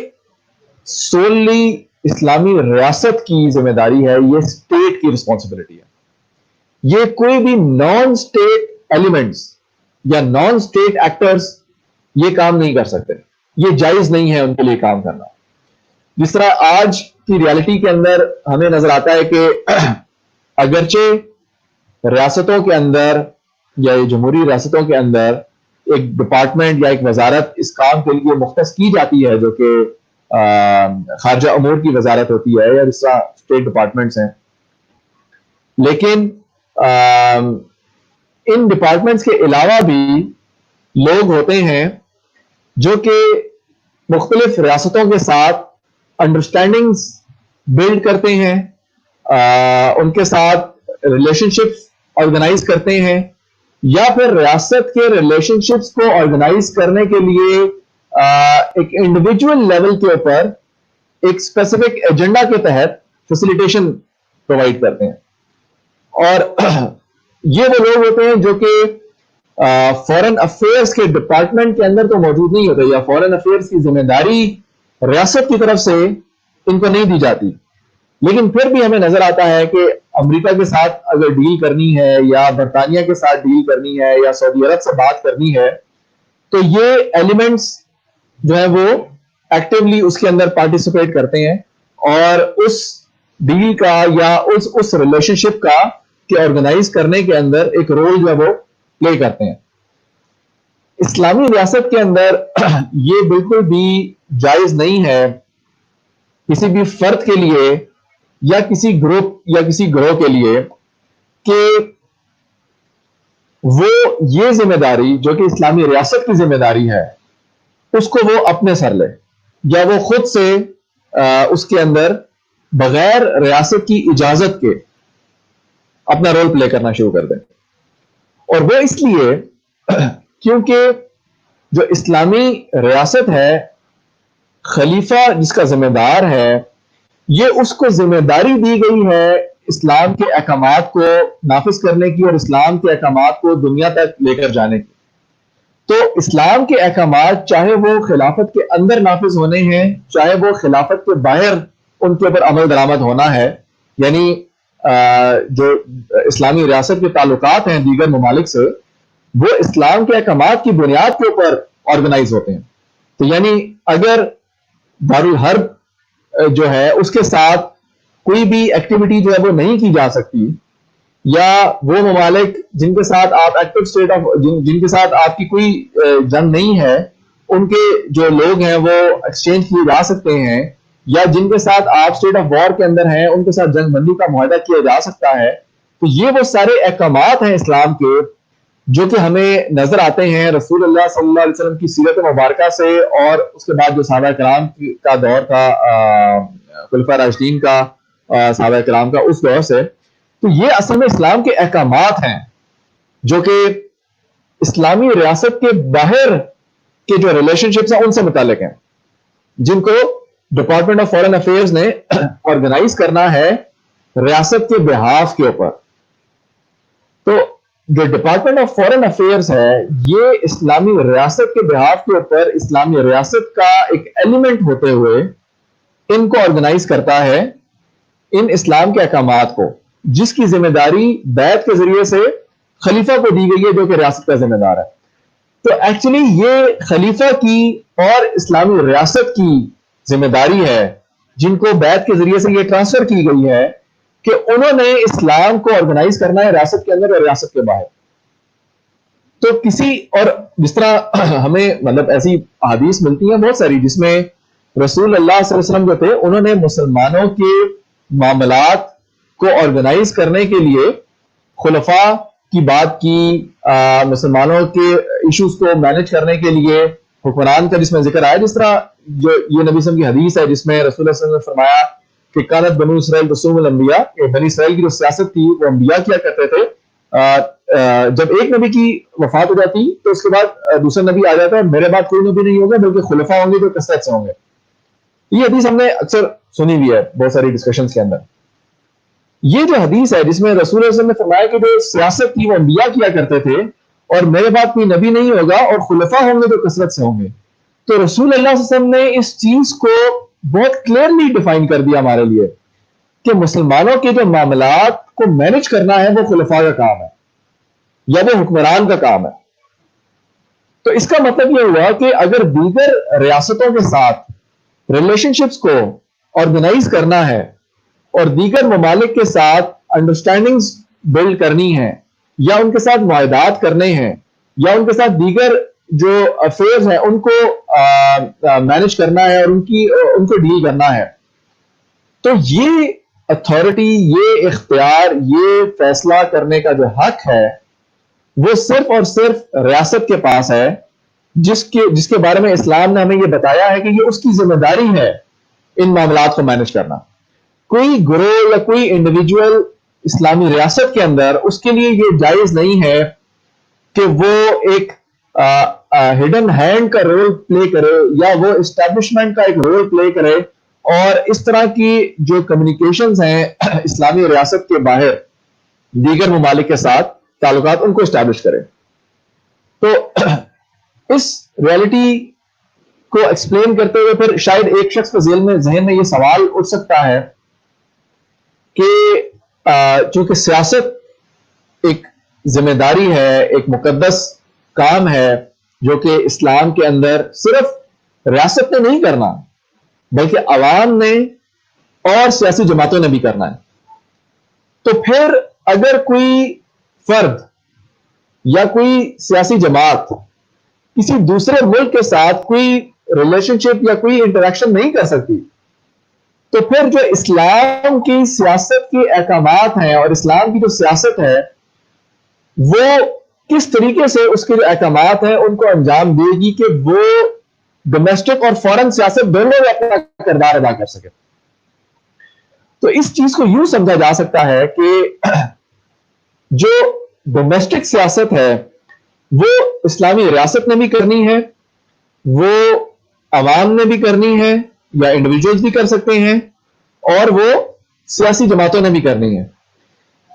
سوللی اسلامی ریاست کی ذمہ داری ہے، یہ اسٹیٹ کی رسپانسبلٹی ہے. یہ کوئی بھی نان اسٹیٹ ایلیمنٹس یا نان اسٹیٹ ایکٹرز یہ کام نہیں کر سکتے، یہ جائز نہیں ہے ان کے لیے کام کرنا. جس طرح آج کی ریالٹی کے اندر ہمیں نظر آتا ہے کہ اگرچہ ریاستوں کے اندر یا جمہوری ریاستوں کے اندر ایک ڈپارٹمنٹ یا ایک وزارت اس کام کے لیے مختص کی جاتی ہے جو کہ خارجہ امور کی وزارت ہوتی ہے یا جس طرح اسٹیٹ ڈپارٹمنٹس ہیں، لیکن ان ڈپارٹمنٹس کے علاوہ بھی لوگ ہوتے ہیں جو کہ مختلف ریاستوں کے ساتھ انڈرسٹینڈنگز بلڈ کرتے ہیں، ان کے ساتھ ریلیشن شپس آرگنائز کرتے ہیں، یا پھر ریاست کے ریلیشن شپس کو آرگنائز کرنے کے لیے ایک انڈیویجول لیول کے اوپر ایک اسپیسیفک ایجنڈا کے تحت فیسیلیٹیشن پرووائڈ کرتے ہیں. اور یہ وہ لوگ ہوتے ہیں جو کہ فورن افیئرس کے ڈپارٹمنٹ کے اندر تو موجود نہیں ہوتے، یا فورن افیئرس کی ذمہ داری ریاست کی طرف سے ان کو نہیں دی جاتی، لیکن پھر بھی ہمیں نظر آتا ہے کہ امریکہ کے ساتھ اگر ڈیل کرنی ہے یا برطانیہ کے ساتھ ڈیل کرنی ہے یا سعودی عرب سے بات کرنی ہے تو یہ ایلیمنٹس جو ہے وہ ایکٹیولی اس کے اندر پارٹیسپیٹ کرتے ہیں اور اس ڈیل کا یا اس ریلیشن شپ کا کہ آرگنائز کرنے کے اندر ایک رول جو ہے وہ پلے کرتے ہیں. اسلامی ریاست کے اندر یہ بالکل بھی جائز نہیں ہے کسی بھی فرد کے لیے یا کسی گروپ یا کسی گروہ کے لیے کہ وہ یہ ذمہ داری جو کہ اسلامی ریاست کی ذمہ داری ہے اس کو وہ اپنے سر لے، یا وہ خود سے اس کے اندر بغیر ریاست کی اجازت کے اپنا رول پلے کرنا شروع کر دیں. اور وہ اس لیے کیونکہ جو اسلامی ریاست ہے، خلیفہ جس کا ذمہ دار ہے، یہ اس کو ذمہ داری دی گئی ہے اسلام کے احکامات کو نافذ کرنے کی اور اسلام کے احکامات کو دنیا تک لے کر جانے کی. تو اسلام کے احکامات چاہے وہ خلافت کے اندر نافذ ہونے ہیں، چاہے وہ خلافت کے باہر ان کے اوپر عمل درآمد ہونا ہے، یعنی جو اسلامی ریاست کے تعلقات ہیں دیگر ممالک سے وہ اسلام کے احکامات کی بنیاد کے اوپر آرگنائز ہوتے ہیں. تو یعنی اگر دارالحرب جو ہے اس کے ساتھ کوئی بھی ایکٹیویٹی جو ہے وہ نہیں کی جا سکتی، یا وہ ممالک جن کے ساتھ آپ ایکٹیو اسٹیٹ آف جن کے ساتھ آپ کی کوئی جنگ نہیں ہے ان کے جو لوگ ہیں وہ ایکسچینج کیے جا سکتے ہیں، یا جن کے ساتھ آپ اسٹیٹ آف وار کے اندر ہیں ان کے ساتھ جنگ بندی کا معاہدہ کیا جا سکتا ہے. تو یہ وہ سارے احکامات ہیں اسلام کے جو کہ ہمیں نظر آتے ہیں رسول اللہ صلی اللہ علیہ وسلم کی سیرت مبارکہ سے، اور اس کے بعد جو صحابہ کرام کا دور تھا، خلفاء راشدین کا، صحابہ کرام کا، اس دور سے. تو یہ اصل میں اسلام کے احکامات ہیں جو کہ اسلامی ریاست کے باہر کے جو ریلیشن شپس ہیں ان سے متعلق ہیں، جن کو ڈپارٹمنٹ آف فورن افیئرز نے آرگنائز کرنا ہے ریاست کے بہاف کے اوپر. تو جو ڈپارٹمنٹ آف فورن افیئرز ہے یہ اسلامی ریاست کے بہاف کے اوپر اسلامی ریاست کا ایک ایلیمنٹ ہوتے ہوئے ان کو آرگنائز کرتا ہے، ان اسلام کے احکامات کو، جس کی ذمہ داری بیعت کے ذریعے سے خلیفہ کو دی گئی ہے جو کہ ریاست کا ذمہ دار ہے. تو ایکچولی یہ خلیفہ کی اور اسلامی ریاست کی ذمہ داری ہے جن کو بیعت کے ذریعے سے یہ ٹرانسفر کی گئی ہے کہ انہوں نے اسلام کو آرگنائز کرنا ہے ریاست کے اندر اور ریاست کے باہر. تو کسی اور جس طرح ہمیں مطلب ایسی احادیث ملتی ہیں بہت ساری جس میں رسول اللہ صلی اللہ علیہ وسلم جو تھے انہوں نے مسلمانوں کے معاملات کو آرگنائز کرنے کے لیے خلفاء کی بات کی، مسلمانوں کے ایشوز کو مینج کرنے کے لیے حکمران کا جس میں ذکر آیا، جس طرح جو یہ نبی صلی اللہ علیہ وسلم کی حدیث ہے جس میں رسول اللہ صلی اللہ علیہ وسلم نے فرمایا کہ کانت بنو اسرائیل رسوم الانبیاء، بنی اسرائیل کی جو سیاست تھی وہ انبیاء کیا کرتے تھے. جب ایک نبی کی وفات ہو جاتی تو اس کے بعد دوسرا نبی آ جاتا ہے، میرے بعد کوئی نبی نہیں ہوگا بلکہ خلفاء ہوں گے جو کثرت سے ہوں گے. یہ حدیث ہم نے اکثر سنی ہوئی ہے بہت ساری ڈسکشنز کے اندر. یہ جو حدیث ہے جس میں رسول اللہ صلی اللہ علیہ وسلم نے فرمایا کہ جو سیاست تھی وہ انبیاء کیا کرتے تھے اور میرے بعد کوئی نبی نہیں ہوگا اور خلفاء ہوں گے جو کثرت سے ہوں گے، تو رسول اللہ صلی اللہ علیہ وسلم نے اس چیز کو بہت کلیئرلی ڈیفائن کر دیا ہمارے لیے کہ مسلمانوں کے جو معاملات کو مینج کرنا ہے وہ خلفاء کا کام ہے یا وہ حکمران کا کام ہے. تو اس کا مطلب یہ ہوا کہ اگر دیگر ریاستوں کے ساتھ ریلیشن شپس کو آرگنائز کرنا ہے اور دیگر ممالک کے ساتھ انڈرسٹینڈنگز بلڈ کرنی ہے یا ان کے ساتھ معاہدات کرنے ہیں یا ان کے ساتھ دیگر جو افیئرز ہیں ان کو مینج کرنا ہے اور ان کو ڈیل کرنا ہے، تو یہ اتھارٹی، یہ اختیار، یہ فیصلہ کرنے کا جو حق ہے وہ صرف اور صرف ریاست کے پاس ہے، جس کے بارے میں اسلام نے ہمیں یہ بتایا ہے کہ یہ اس کی ذمہ داری ہے ان معاملات کو مینج کرنا۔ کوئی گروہ یا کوئی انڈیویجول اسلامی ریاست کے اندر اس کے لیے یہ جائز نہیں ہے کہ وہ ایک ہڈن ہینڈ کا رول پلے کرے یا وہ اسٹیبلشمنٹ کا ایک رول پلے کرے اور اس طرح کی جو کمیونیکیشنز ہیں اسلامی ریاست کے باہر دیگر ممالک کے ساتھ تعلقات ان کو اسٹیبلش کرے۔ تو اس ریالٹی کو ایکسپلین کرتے ہوئے پھر شاید ایک شخص کے ذہن میں یہ سوال اٹھ سکتا ہے کہ چونکہ سیاست ایک ذمہ داری ہے، ایک مقدس کام ہے جو کہ اسلام کے اندر صرف ریاست نے نہیں کرنا بلکہ عوام نے اور سیاسی جماعتوں نے بھی کرنا ہے، تو پھر اگر کوئی فرد یا کوئی سیاسی جماعت کسی دوسرے ملک کے ساتھ کوئی ریلیشن شپ یا کوئی انٹریکشن نہیں کر سکتی، تو پھر جو اسلام کی سیاست کے احکامات ہیں اور اسلام کی جو سیاست ہے وہ کس طریقے سے اس کے جو احکامات ہیں ان کو انجام دے گی کہ وہ ڈومیسٹک اور فورن سیاست دونوں میں اپنا کردار ادا کر سکے۔ تو اس چیز کو یوں سمجھا جا سکتا ہے کہ جو ڈومیسٹک سیاست ہے وہ اسلامی ریاست نے بھی کرنی ہے، وہ عوام نے بھی کرنی ہے یا انڈیویجولز بھی کر سکتے ہیں اور وہ سیاسی جماعتوں نے بھی کرنی ہے،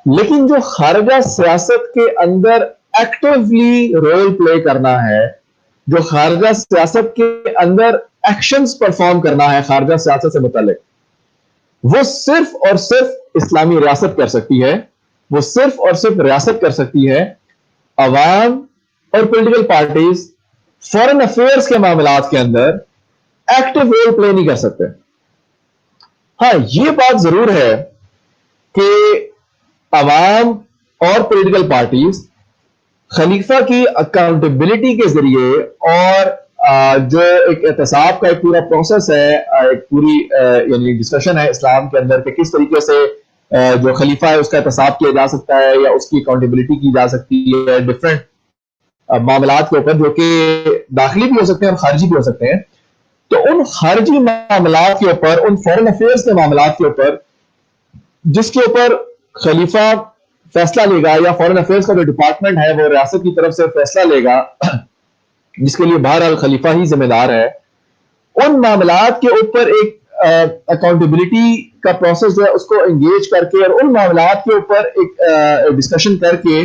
لیکن جو خارجہ سیاست کے اندر ایکٹیولی رول پلے کرنا ہے، جو خارجہ سیاست کے اندر ایکشنز پرفارم کرنا ہے خارجہ سیاست سے متعلق، وہ صرف اور صرف اسلامی ریاست کر سکتی ہے، وہ صرف اور صرف ریاست کر سکتی ہے۔ عوام اور پولیٹیکل پارٹیز فورن افیئرز کے معاملات کے اندر ایکٹیو رول پلے نہیں کر سکتے۔ ہاں یہ بات ضرور ہے کہ عوام اور پولیٹیکل پارٹیز خلیفہ کی اکاؤنٹیبلٹی کے ذریعے اور جو ایک احتساب کا ایک پورا پروسیس ہے، ایک پوری یعنی ڈسکشن ہے اسلام کے اندر کہ کس طریقے سے جو خلیفہ ہے اس کا احتساب کیا جا سکتا ہے یا اس کی اکاؤنٹیبلٹی کی جا سکتی ہے ڈفرینٹ معاملات کے اوپر جو کہ داخلی بھی ہو سکتے ہیں اور خارجی بھی ہو سکتے ہیں۔ تو ان خارجی معاملات کے اوپر، ان فورن افیئرز کے معاملات کے اوپر جس کے اوپر خلیفہ فیصلہ لے گا یا فورن افیئرز کا جو ڈپارٹمنٹ ہے وہ ریاست کی طرف سے فیصلہ لے گا جس کے لیے بہرحال خلیفہ ہی ذمہ دار ہے، ان معاملات کے اوپر ایک اکاؤنٹیبلٹی کا پروسیس جو ہے اس کو انگیج کر کے اور ان معاملات کے اوپر ایک ڈسکشن کر کے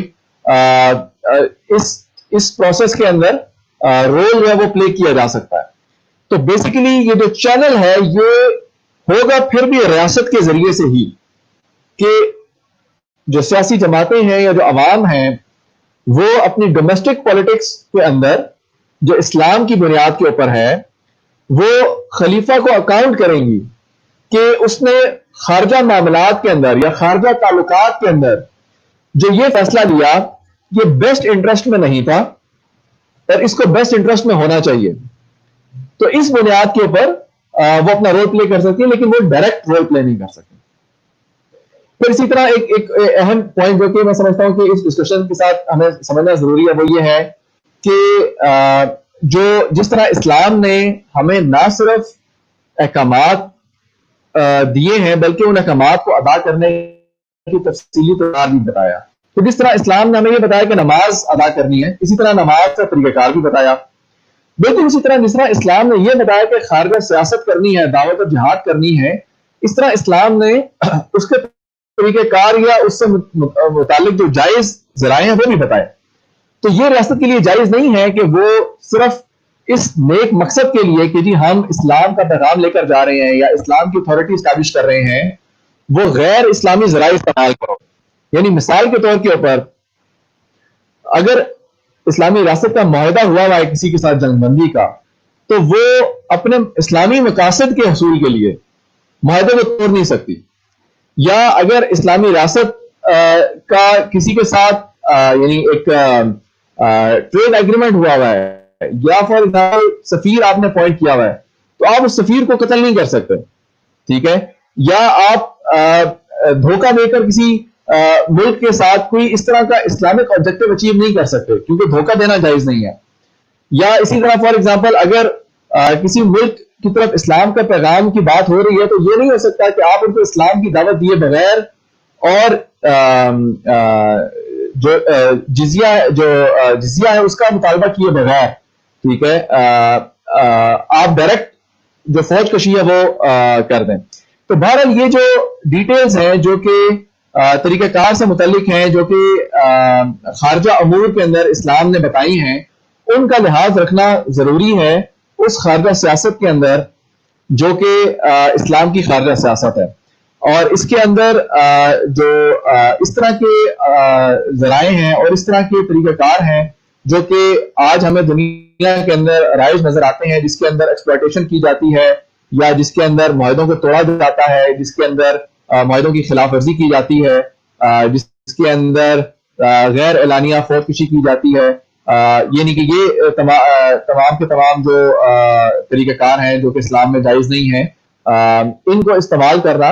اس پروسیس کے اندر رول جو ہے وہ پلے کیا جا سکتا ہے۔ تو بیسیکلی یہ جو چینل ہے یہ ہوگا پھر بھی ریاست کے ذریعے سے ہی کہ جو سیاسی جماعتیں ہیں یا جو عوام ہیں وہ اپنی ڈومیسٹک پالیٹکس کے اندر جو اسلام کی بنیاد کے اوپر ہے وہ خلیفہ کو اکاؤنٹ کریں گی کہ اس نے خارجہ معاملات کے اندر یا خارجہ تعلقات کے اندر جو یہ فیصلہ لیا یہ بیسٹ انٹرسٹ میں نہیں تھا اور اس کو بیسٹ انٹرسٹ میں ہونا چاہیے، تو اس بنیاد کے اوپر وہ اپنا رول پلے کر سکتی ہے لیکن وہ ڈائریکٹ رول پلے نہیں کر سکتی۔ پھر اسی طرح ایک اہم پوائنٹ جو کہ میں سمجھتا ہوں کہ اس ڈسکشن کے ساتھ ہمیں سمجھنا ضروری ہے وہ یہ ہے کہ جس طرح اسلام نے ہمیں نہ صرف احکامات دیے ہیں بلکہ ان احکامات کو ادا کرنے کی تفصیلی طور بھی بتایا، تو جس طرح اسلام نے ہمیں یہ بتایا کہ نماز ادا کرنی ہے اسی طرح نماز کا طریقہ کار بھی بتایا، بالکل اسی طرح جس طرح اسلام نے یہ بتایا کہ خارجہ سیاست کرنی ہے، دعوت اور جہاد کرنی ہے، اس طرح اسلام نے اس کے طریقہ کار یا اس سے متعلق جو جائز ذرائع ہیں وہ بھی بتائے۔ تو یہ ریاست کے لیے جائز نہیں ہے کہ وہ صرف اس نیک مقصد کے لیے کہ جی ہم اسلام کا پیغام لے کر جا رہے ہیں یا اسلام کی اتھارٹی اسٹیبلش کر رہے ہیں وہ غیر اسلامی ذرائع استعمال کرو۔ یعنی مثال کے طور کے اوپر اگر اسلامی ریاست کا معاہدہ ہوا ہے کسی کے ساتھ جنگ بندی کا تو وہ اپنے اسلامی مقاصد کے حصول کے لیے معاہدے کو توڑ نہیں سکتی. یا اگر اسلامی ریاست کا کسی کے ساتھ یعنی ایک ٹریڈ ایگریمنٹ ہوا ہوا ہے یا فار ایگزامپل سفیر آپ نے اپوائنٹ کیا ہوا ہے تو آپ اس سفیر کو قتل نہیں کر سکتے, ٹھیک ہے. یا آپ دھوکہ دے کر کسی ملک کے ساتھ کوئی اس طرح کا اسلامک آبجیکٹو اچیو نہیں کر سکتے کیونکہ دھوکہ دینا جائز نہیں ہے. یا اسی طرح فار ایگزامپل اگر کسی ملک کی طرف اسلام کا پیغام کی بات ہو رہی ہے تو یہ نہیں ہو سکتا کہ آپ ان کو اسلام کی دعوت دیے بغیر اور جو جزیہ ہے اس کا مطالبہ کیے بغیر, ٹھیک ہے, آپ ڈائریکٹ جو فوج کشی ہے وہ کر دیں. تو بہرحال یہ جو ڈیٹیلز ہیں جو کہ طریقہ کار سے متعلق ہیں جو کہ خارجہ امور کے اندر اسلام نے بتائی ہیں, ان کا لحاظ رکھنا ضروری ہے اس خارجہ سیاست کے اندر جو کہ اسلام کی خارجہ سیاست ہے. اور اس کے اندر جو اس طرح کے ذرائع ہیں اور اس طرح کے طریقہ کار ہیں جو کہ آج ہمیں دنیا کے اندر رائج نظر آتے ہیں, جس کے اندر ایکسپلائٹیشن کی جاتی ہے یا جس کے اندر معاہدوں کو توڑا جاتا ہے, جس کے اندر معاہدوں کی خلاف ورزی کی جاتی ہے, جس کے اندر غیر اعلانیہ فوج کشی کی جاتی ہے, یعنی کہ یہ تمام کے تمام جو طریقہ کار ہیں جو کہ اسلام میں جائز نہیں ہیں, ان کو استعمال کرنا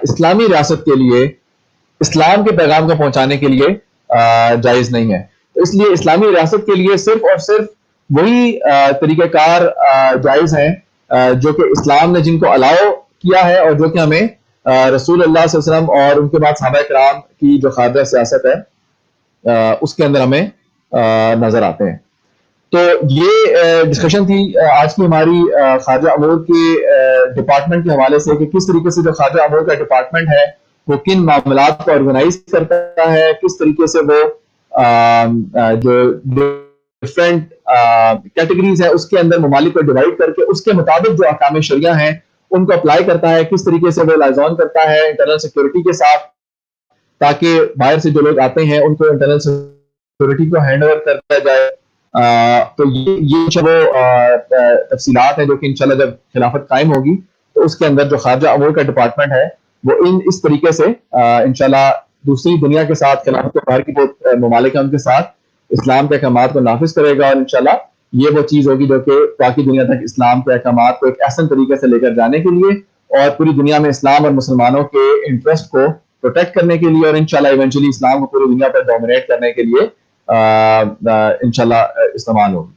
اسلامی ریاست کے لیے اسلام کے پیغام کو پہنچانے کے لیے جائز نہیں ہے. اس لیے اسلامی ریاست کے لیے صرف اور صرف وہی طریقہ کار جائز ہیں جو کہ اسلام نے جن کو الاؤ کیا ہے اور جو کہ ہمیں رسول اللہ صلی اللہ علیہ وسلم اور ان کے بعد صحابہ کرام کی جو خارجہ سیاست ہے اس کے اندر ہمیں نظر آتے ہیں. تو یہ ڈسکشن تھی آج کی ہماری خارجہ امور کے ڈپارٹمنٹ کے حوالے سے کہ کس طریقے سے جو خارجہ امور کا ڈپارٹمنٹ ہے وہ کن معاملات کو آرگنائز کرتا ہے, کس طریقے سے وہ جو ڈفرینٹ کیٹیگریز ہیں اس کے اندر ممالک کو ڈیوائڈ کر کے اس کے مطابق جو احکام شریعہ ہیں ان کو اپلائی کرتا ہے, کس طریقے سے وہ لائزون کرتا ہے انٹرنل سیکورٹی کے ساتھ تاکہ باہر سے جو لوگ آتے ہیں ان کو انٹرنل سیکورٹی کو ہینڈ اوور کر دیا جائے. تو یہ وہ تفصیلات ہیں جو کہ انشاءاللہ جب خلافت قائم ہوگی تو اس کے اندر جو خارجہ امور کا ڈپارٹمنٹ ہے وہ اس طریقے سے انشاءاللہ دوسری دنیا کے ساتھ خلافت کے باہر کی جو ممالک ہیں ان کے ساتھ اسلام کے احکامات کو نافذ کرے گا, اور انشاءاللہ یہ وہ چیز ہوگی جو کہ باقی دنیا تک اسلام کے احکامات کو ایک احسن طریقے سے لے کر جانے کے لیے اور پوری دنیا میں اسلام اور مسلمانوں کے انٹرسٹ کو پروٹیکٹ کرنے کے لیے اور انشاءاللہ ایونچولی اسلام کو پوری دنیا پر ڈومینیٹ کرنے کے لیے انشاءاللہ استعمال ہوگی.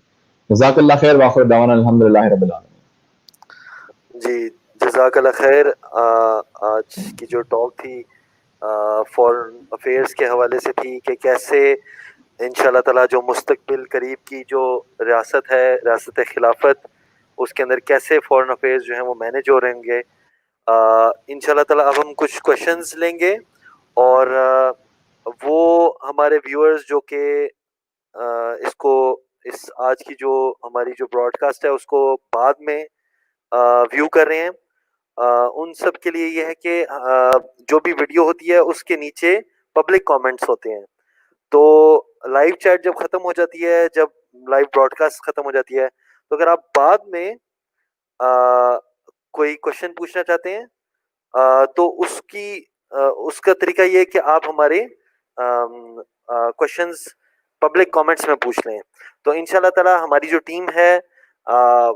جزاک اللہ خیر, واخر دعوانا الحمدللہ رب العالمین. جی جزاک اللہ خیر. آج کی جو ٹاک تھی فورن افیئرس کے حوالے سے تھی کہ کیسے انشاءاللہ تعالیٰ جو مستقبل قریب کی جو ریاست ہے, ریاست خلافت, اس کے اندر کیسے فورن افیئرس جو ہیں وہ مینیج ہو رہیں گے. انشاءاللہ تعالیٰ اب ہم کچھ کوشچنز لیں گے اور وہ ہمارے ویورز جو کہ اس آج کی جو ہماری جو براڈ کاسٹ ہے اس کو بعد میں ویو کر رہے ہیں, ان سب کے لیے یہ ہے کہ جو بھی ویڈیو ہوتی ہے اس کے نیچے پبلک کامنٹس ہوتے ہیں. تو لائیو چیٹ جب ختم ہو جاتی ہے, جب لائیو براڈ کاسٹ ختم ہو جاتی ہے, تو اگر آپ بعد میں کوئی کوشچن پوچھنا چاہتے ہیں تو اس کا طریقہ یہ ہے کہ آپ ہمارے کوشچنز پبلک کامنٹس میں پوچھ لیں. تو انشاءاللہ تعالی ہماری جو ٹیم ہے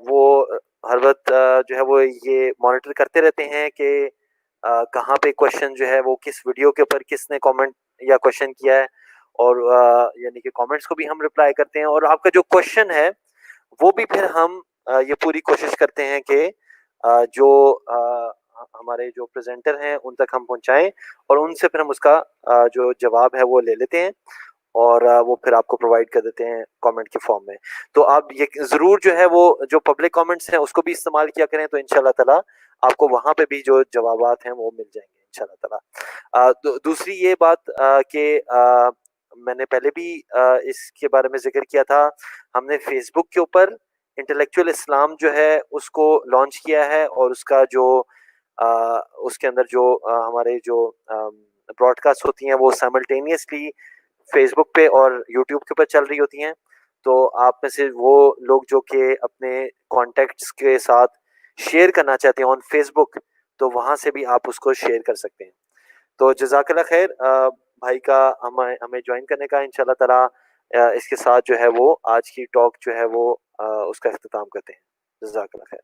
وہ ہر وقت جو ہے وہ یہ مانیٹر کرتے رہتے ہیں کہ کہاں پہ کوشچن جو ہے وہ کس ویڈیو کے اوپر کس نے کامنٹ یا کوشچن کیا ہے, اور یعنی کہ کامنٹس کو بھی ہم رپلائی کرتے ہیں, اور آپ کا جو کوشچن ہے وہ بھی پھر ہم یہ پوری کوشش کرتے ہیں کہ جو ہمارے جو پریزنٹر ہیں ان تک ہم پہنچائیں, اور ان سے پھر ہم اس کا جو جواب ہے وہ لے لیتے ہیں اور وہ پھر آپ کو پرووائڈ کر دیتے ہیں کامنٹ کے فارم میں. تو آپ یہ ضرور جو ہے وہ جو پبلک کامنٹس ہیں اس کو بھی استعمال کیا کریں, تو انشاءاللہ تعالی آپ کو وہاں پہ بھی جو جوابات ہیں وہ مل جائیں گے انشاءاللہ تعالی. دوسری یہ بات کہ میں نے پہلے بھی اس کے بارے میں ذکر کیا تھا, ہم نے فیس بک کے اوپر انٹلیکچوئل اسلام جو ہے اس کو لانچ کیا ہے, اور اس کا جو اس کے اندر جو ہمارے جو براڈ کاسٹ ہوتی ہیں وہ سائملٹینیسلی فیس بک پہ اور یوٹیوب کے اوپر چل رہی ہوتی ہیں. تو آپ میں سے وہ لوگ جو کہ اپنے کانٹیکٹس کے ساتھ شیئر کرنا چاہتے ہیں آن فیس بک, تو وہاں سے بھی آپ اس کو شیئر کر سکتے ہیں. تو جزاک اللہ خیر بھائی کا ہمیں جوائن کرنے کا. انشاءاللہ تعالی اس کے ساتھ جو ہے وہ آج کی ٹاک جو ہے وہ اس کا اختتام کرتے ہیں. جزاک اللہ خیر.